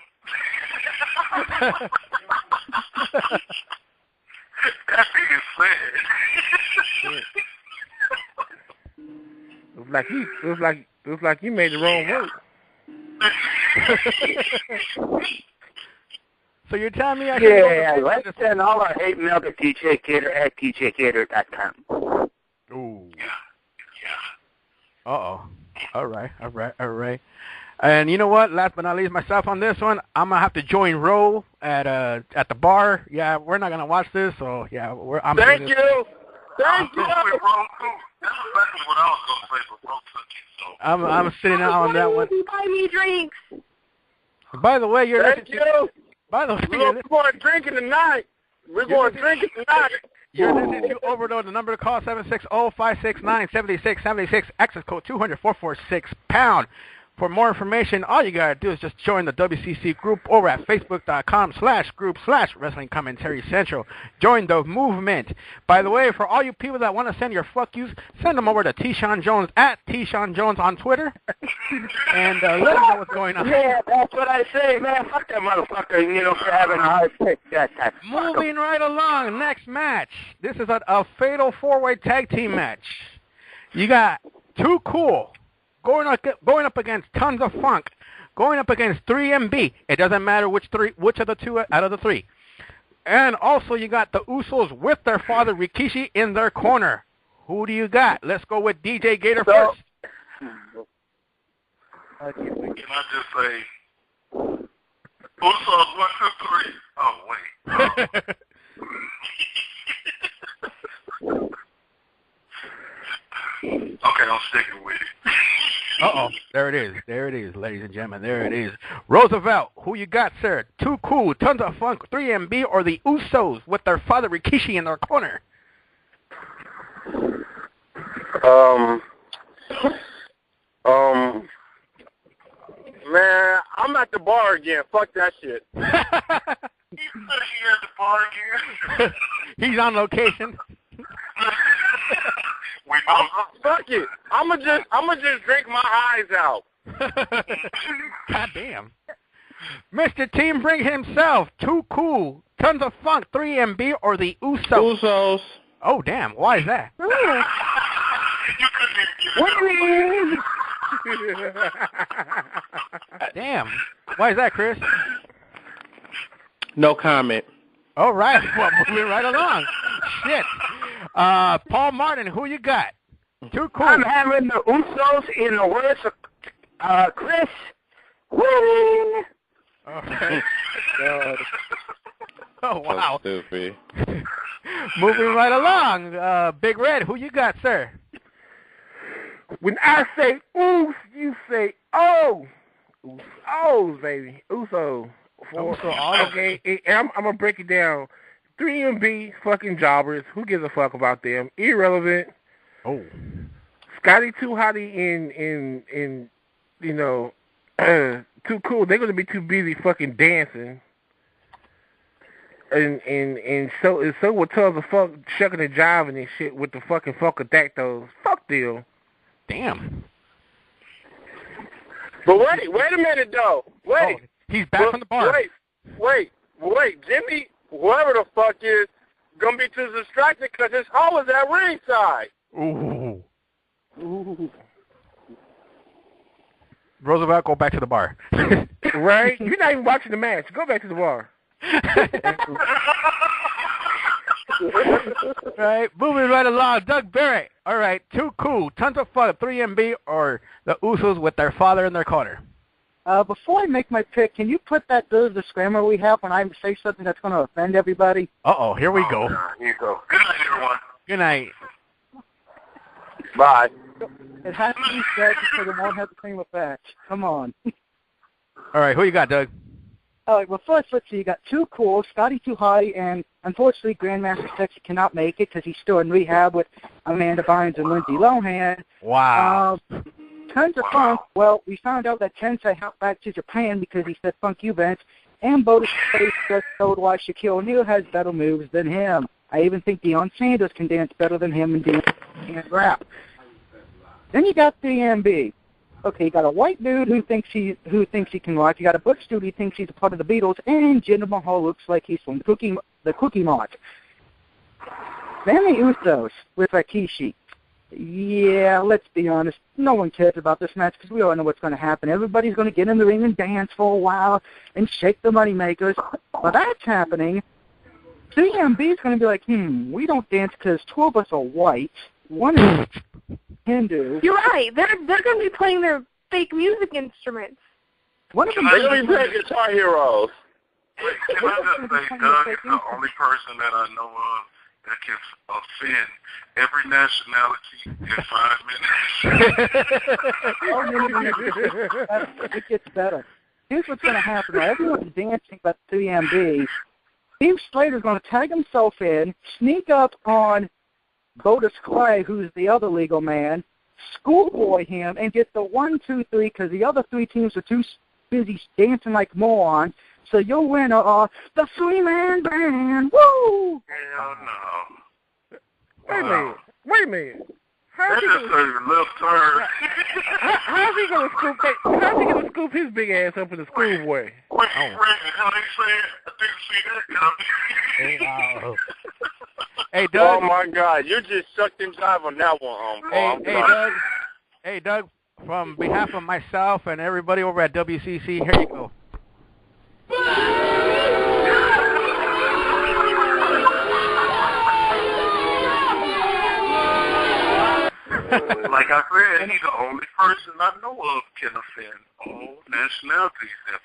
That thing is sad. It was like you made the wrong vote. So you're telling me I can let's send all our hate mail to DJ Gator at djgator.com. Ooh. Uh-oh. All right. And you know what? Last but not least, myself on this one, I'm going to have to join Ro at the bar. Yeah, we're not going to watch this, so yeah. Thank you. That's exactly what I was going to say, but Ro took it, so. I'm sitting out on that one. Buy me drinks. By the way, We're going drinking tonight. We're going drinking tonight. You're listening to Overdose. The number to call 760-569-7676. Access code 200-446#. For more information, all you gotta do is just join the WCC group over at facebook.com/group/Wrestling Commentary Central. Join the movement. By the way, for all you people that want to send your fuck yous, send them over to T-Sean Jones at T-Sean Jones on Twitter, and let them know what's going on. Yeah, that's what I say, man. Fuck that motherfucker, for having a hard pick. Moving right along, next match. This is a fatal four-way tag team match. You got Too Cool going up against Tons of Funk, going up against 3MB. It doesn't matter which of the two out of the three. And also you got the Usos with their father Rikishi in their corner. Who do you got? Let's go with DJ Gator first. Can I just say, Usos 1, 2, 3? Oh, wait. Okay, I'm sticking with it. Uh-oh. There it is, ladies and gentlemen. There it is. Roosevelt, who you got, sir? Too Cool, Tons of Funk, 3MB, or the Usos with their father Rikishi in their corner? Man, I'm at the bar again. Fuck that shit. He said he at the bar again. He's on location. Fuck it. I'ma just drink my eyes out. God damn. Mr. Team Bring himself, Too Cool, Tons of Funk, 3MB, or the Usos? Usos. Oh, damn. Why is that? Damn. Why is that, Chris? No comment. All right. Well, moving right along. Shit. Paul Martin, who you got? Too Cool. I'm having the Usos in the words of Chris winning. Okay. Oh, wow. So stupid. Moving right along. Big Red, who you got, sir? When I say oos, you say oh. Oos, baby. Uso. Okay, I'm going to break it down. 3MB fucking jobbers. Who gives a fuck about them? Irrelevant. Oh. Scotty Too Hottie in you know, Too Cool. They're going to be too busy fucking dancing. And so with tons of fuck shucking and jiving and shit with the fucking funkadactyls. Fuck them. Damn. But wait a minute though. Wait. Oh, he's back from the bar. Wait. Jimmy, whoever the fuck is, gonna be too distracted because his hoe is at ringside. Ooh. Roosevelt, go back to the bar. Right? You're not even watching the match. Go back to the bar. Right, moving right along. Doug Barrett. All right, Too Cool, Tons of Fun, 3MB, or the Usos with their father in their corner. Before I make my pick, can you put that disclaimer we have when I say something that's going to offend everybody? Uh-oh, here we go. Here you go. Good night, everyone. Good night. Bye. It has to be said because it won't have the same effect. Come on. All right, who you got, Doug? All right, well, first, let's see. You got Too Cool, Scotty Too High, and unfortunately, Grandmaster Sexy cannot make it because he's still in rehab with Amanda Bynes and Lindsay Lohan. Wow. Tons of Funk. Well, we found out that Tensei hopped back to Japan because he said "Funk you, Vince," and Boda just told why Shaquille O'Neal has better moves than him. I even think Deion Sanders can dance better than him and dance rap. Then you got 3MB. Okay, you got a white dude who thinks he can rock. You got a butch dude who thinks he's a part of the Beatles, and Jinder Mahal looks like he's from the Cookie Mart. Then the Usos with Rikishi. Yeah, let's be honest. No one cares about this match because we all know what's going to happen. Everybody's going to get in the ring and dance for a while and shake the moneymakers. While that's happening, 3MB is going to be like, we don't dance because 2 of us are white. One is Hindu. You're right. They're going to be playing their fake music instruments. One of them they're going to be playing Guitar Heroes. Wait, can I just say Doug is the only person that I know of that can offend every nationality in 5 minutes? It gets better. Here's what's going to happen. Now, everyone's dancing but 3MB. Steve Slater's going to tag himself in, sneak up on Bodis Clay, who's the other legal man, schoolboy him, and get the 1, 2, 3, because the other 3 teams are too busy dancing like morons. So your winner are the 3-man band. Woo! Hell no. Wait a minute. That just a left turn. How's he gonna scoop his big ass up in the schoolboy? Wait, how they say it? I didn't see that coming. Hey, Doug. Oh, my God. You just sucked and jive on that one. Doug. Hey, Doug, from behalf of myself and everybody over at WCC, here you go. Like I said, he's the only person I know of can offend all nationalities at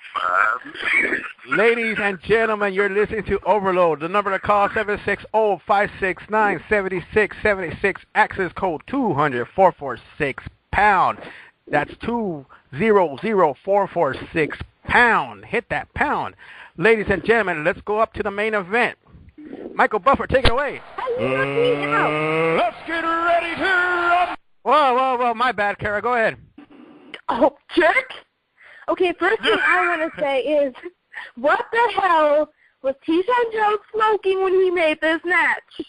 5 minutes. Ladies and gentlemen, you're listening to Overload. The number to call, 760-569-7676. Access code 200-446-pound. That's 200-446-pound. Hit that pound. Ladies and gentlemen, let's go up to the main event. Michael Buffer, take it away. Let's get ready to run. Whoa, my bad, Kara. Go ahead. Oh, jerk. Okay, first thing I want to say is, what the hell was T-John Jones smoking when he made this match?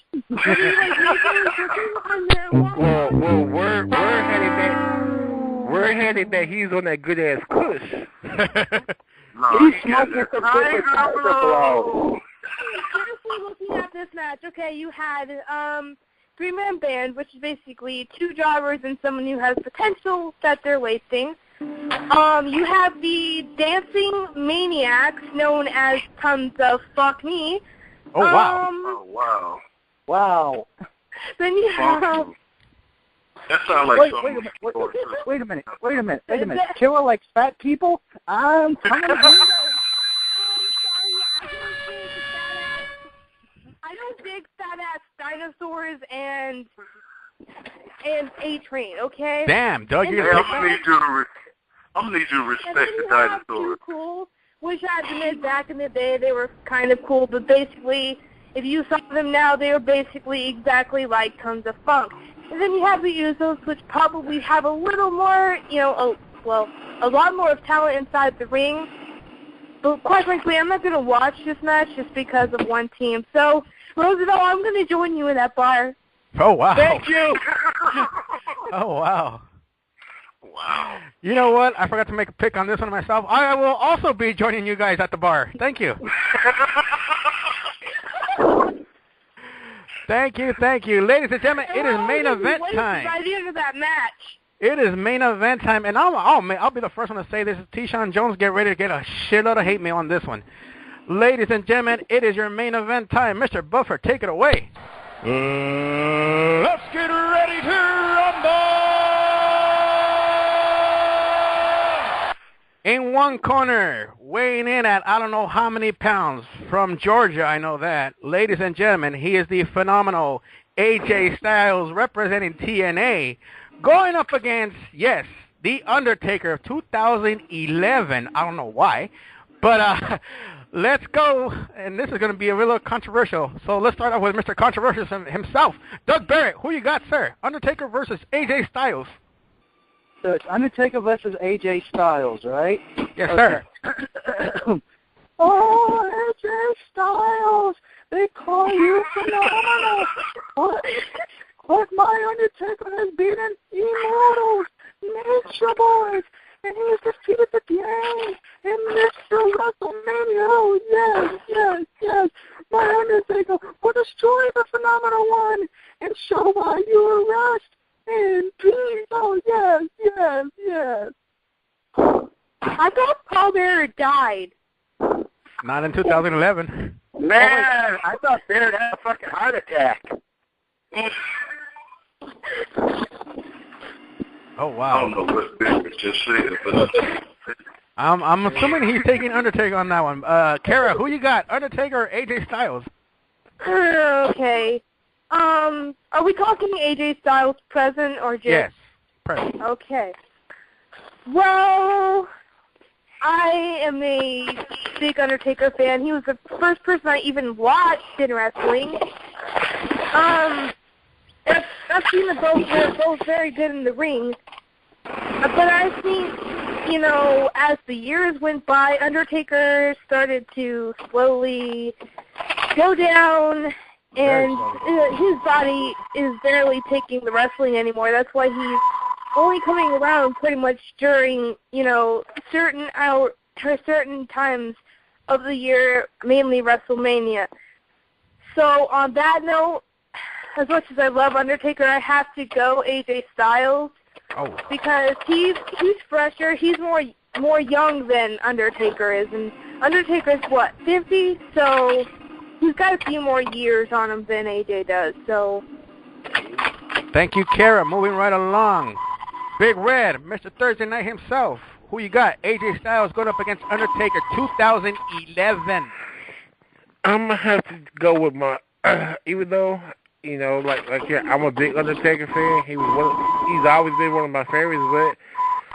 Word had it that he's on that good-ass kush. No, He's smoking some Tiger Blow. Seriously, looking at this match, okay, you had three-man band, which is basically two drivers and someone who has potential that they're wasting. You have the dancing maniacs known as Tons of Fuck Me. Oh, wow. Oh, wow. Wow. Then you have... That sounds like something. Wait a minute. Killer likes fat people? I'm coming to you. I don't dig fat-ass dinosaurs and A-Train, okay? Damn, Doug, you're I'm gonna need you to respect the dinosaurs. Cool, which I have to admit, back in the day, they were kind of cool, but basically, if you saw them now, they were basically exactly like Tons of Funk. And then you have the Usos, which probably have a little more, a lot more of talent inside the ring. But quite frankly, I'm not going to watch this match just because of one team. So, Roosevelt, I'm going to join you in that bar. Oh, wow. Thank you. Oh, wow. Wow. You know what? I forgot to make a pick on this one myself. I will also be joining you guys at the bar. Thank you. Thank you. Ladies and gentlemen, it is main event time. By the end of that match. It is main event time, and I'll be the first one to say this. T-Shawn Jones, get ready to get a shitload of hate mail on this one. Ladies and gentlemen, it is your main event time. Mr. Buffer, take it away. Let's get ready to rumble! In one corner, weighing in at I don't know how many pounds, from Georgia, I know that. Ladies and gentlemen, he is the phenomenal AJ Styles representing TNA, going up against, yes, The Undertaker of 2011. I don't know why, but let's go, and this is going to be a little controversial. So let's start off with Mr. Controversial himself. Doug Barrett, who you got, sir? Undertaker versus AJ Styles. So it's Undertaker versus AJ Styles, right? Yes, sir. Oh, AJ Styles, they call you phenomenal. But my Undertaker has beaten Immortals, Nature Boys, and he has defeated the Gang and Mr. WrestleMania. Oh, yes. My Undertaker will destroy the Phenomenal One and show why you rest in peace. Oh, yes. I thought Paul Bearer died. Not in 2011. Man, I thought Beard had a fucking heart attack. Oh, wow. I don't know what Baker just said, but I'm assuming he's taking Undertaker on that one. Kara, who you got, Undertaker or AJ Styles? Okay. Are we talking AJ Styles present or just... Yes, present. Okay. Well, I am a big Undertaker fan. He was the first person I even watched in wrestling. I've seen them both. They're both very good in the ring. But I think, as the years went by, Undertaker started to slowly go down, and his body is barely taking the wrestling anymore. That's why he's only coming around pretty much during, certain times of the year, mainly WrestleMania. So on that note, as much as I love Undertaker, I have to go AJ Styles. Oh. Because he's fresher. He's more young than Undertaker is, and Undertaker's 50? So he's got a few more years on him than AJ does. So. Thank you, Kara. Moving right along. Big Red, Mr. Thursday Night himself. Who you got? AJ Styles going up against Undertaker 2011. I'm going to have to go with my, even though, I'm a big Undertaker fan. He's always been one of my favorites, but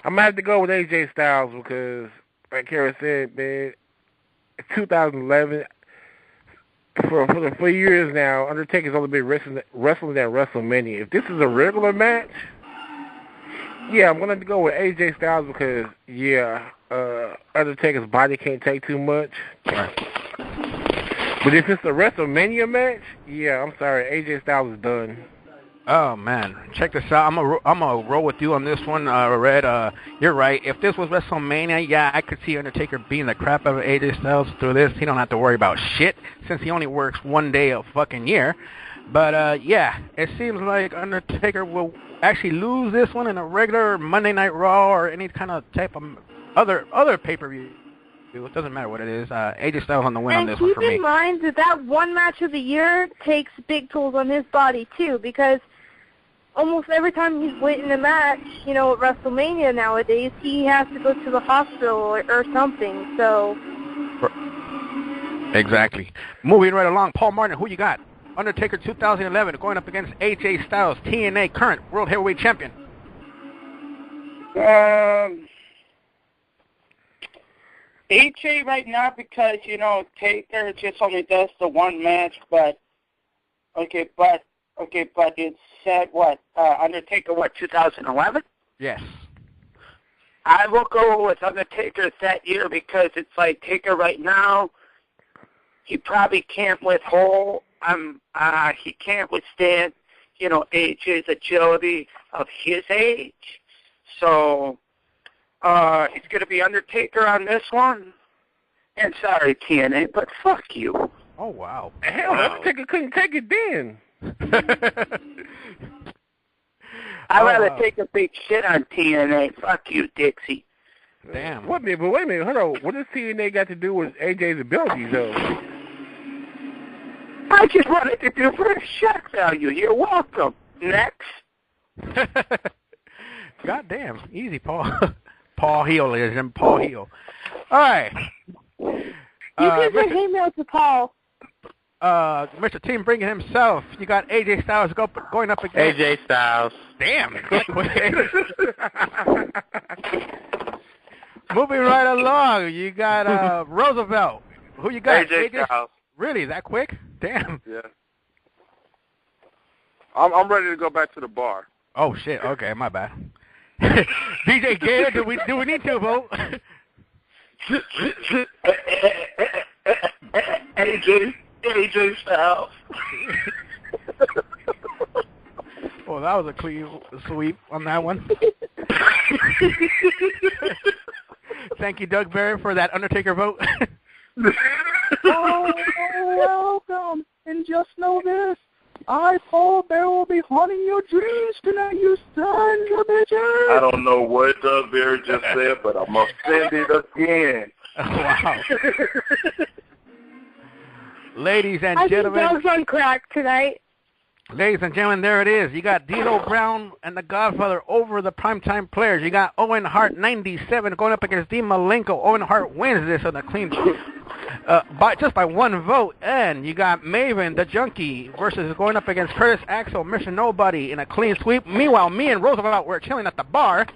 I'm going to have to go with AJ Styles because, like Kara said, man, 2011, for years now, Undertaker's only been wrestling at WrestleMania. If this is a regular match, yeah, I'm going to have to go with AJ Styles because, Undertaker's body can't take too much. Right. But if it's a WrestleMania match, yeah, I'm sorry, AJ Styles is done. Oh man, check this out. I'm gonna roll with you on this one, Red. You're right. If this was WrestleMania, yeah, I could see Undertaker beating the crap out of AJ Styles through this. He don't have to worry about shit since he only works one day a fucking year. But yeah, it seems like Undertaker will actually lose this one in a regular Monday Night Raw or any kind of type of other pay-per-view. It doesn't matter what it is. AJ Styles on the win on this one for me. And keep in mind that one match of the year takes big tolls on his body too, because almost every time he's late in a match, at WrestleMania nowadays, he has to go to the hospital or something. So. Exactly. Moving right along, Paul Martin, who you got? Undertaker 2011 going up against AJ Styles, TNA current World Heavyweight Champion. AJ right now because, Taker just only does the one match, but it said Undertaker 2011? Yes. I will go with Undertaker that year because it's like Taker right now, he probably can't withhold. He can't withstand, AJ's agility of his age. So, it's going to be Undertaker on this one. And sorry, TNA, but fuck you. Oh, wow. Hell, Undertaker couldn't take it then. I'd rather take a big shit on TNA. Fuck you, Dixie. Damn. Wait a minute. Hold on. What does TNA got to do with AJ's abilities, though? I just wanted to do for a shock value. You're welcome. Next. God damn. Easy, Paul. Paul Heel, ladies and gentlemen. Paul Heel. All right. You can send email to Paul. Mr. Team Bring It himself. You got AJ Styles going up against... AJ Styles. Damn. Moving right along, you got Roosevelt. Who you got? AJ Styles. Really? That quick? Damn. Yeah. I'm ready to go back to the bar. Oh shit. Okay, my bad. DJ Gator, do we need to vote? AJ Styles. Well, that was a clean sweep on that one. Thank you, Doug Barrett, for that Undertaker vote. Welcome. And just know this. I, Paul Bear, will be haunting your dreams tonight, you sons of bitches. I don't know what Doug Bear just said, but I'm going to send it again. Wow. Ladies and gentlemen. I think Doug's on crack tonight. Ladies and gentlemen, there it is. You got D'Lo Brown and the Godfather over the primetime players. You got Owen Hart, 97, going up against Dean Malenko. Owen Hart wins this on a clean, by one vote. And you got Maven, the Junkie, versus going up against Curtis Axel, Mr. Nobody, in a clean sweep. Meanwhile, me and Roosevelt were chilling at the bar.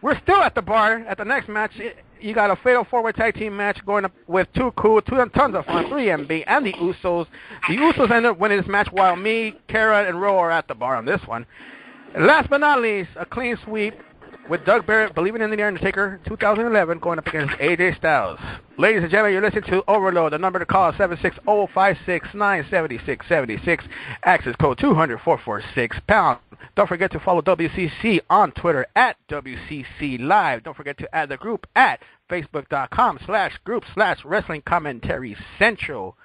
We're still at the bar at the next match. You got a fatal four-way tag team match going up with Too Cool, Tons of Fun, 3MB, and the Usos. The Usos ended up winning this match while me, Kara, and Ro are at the bar on this one. And last but not least, a clean sweep with Doug Barrett, Believing in the Undertaker, 2011, going up against AJ Styles. Ladies and gentlemen, you're listening to Overload. The number to call is 760-569-7676. Access code 200-446#. Don't forget to follow WCC on Twitter at WCC Live. Don't forget to add the group at Facebook.com/group/Wrestling Commentary Central.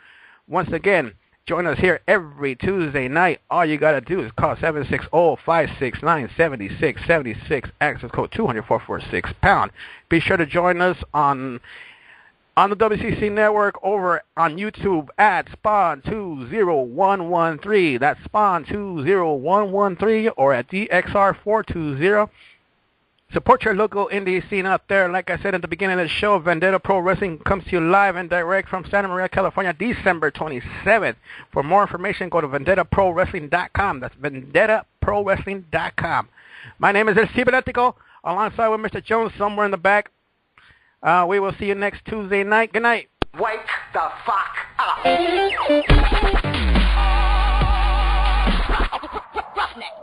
Once again, join us here every Tuesday night. All you got to do is call 760-569-7676. Access code 200-446#. Be sure to join us on the WCC network over on YouTube at Spawn20113. That's Spawn20113, or at DXR420. Support your local indie scene out there. Like I said at the beginning of the show, Vendetta Pro Wrestling comes to you live and direct from Santa Maria, California, December 27th. For more information, go to VendettaProWrestling.com. That's VendettaProWrestling.com. My name is EL.CIBERNETICO, alongside with Mr. Jones somewhere in the back. We will see you next Tuesday night. Good night. Wake the fuck up. Roughneck.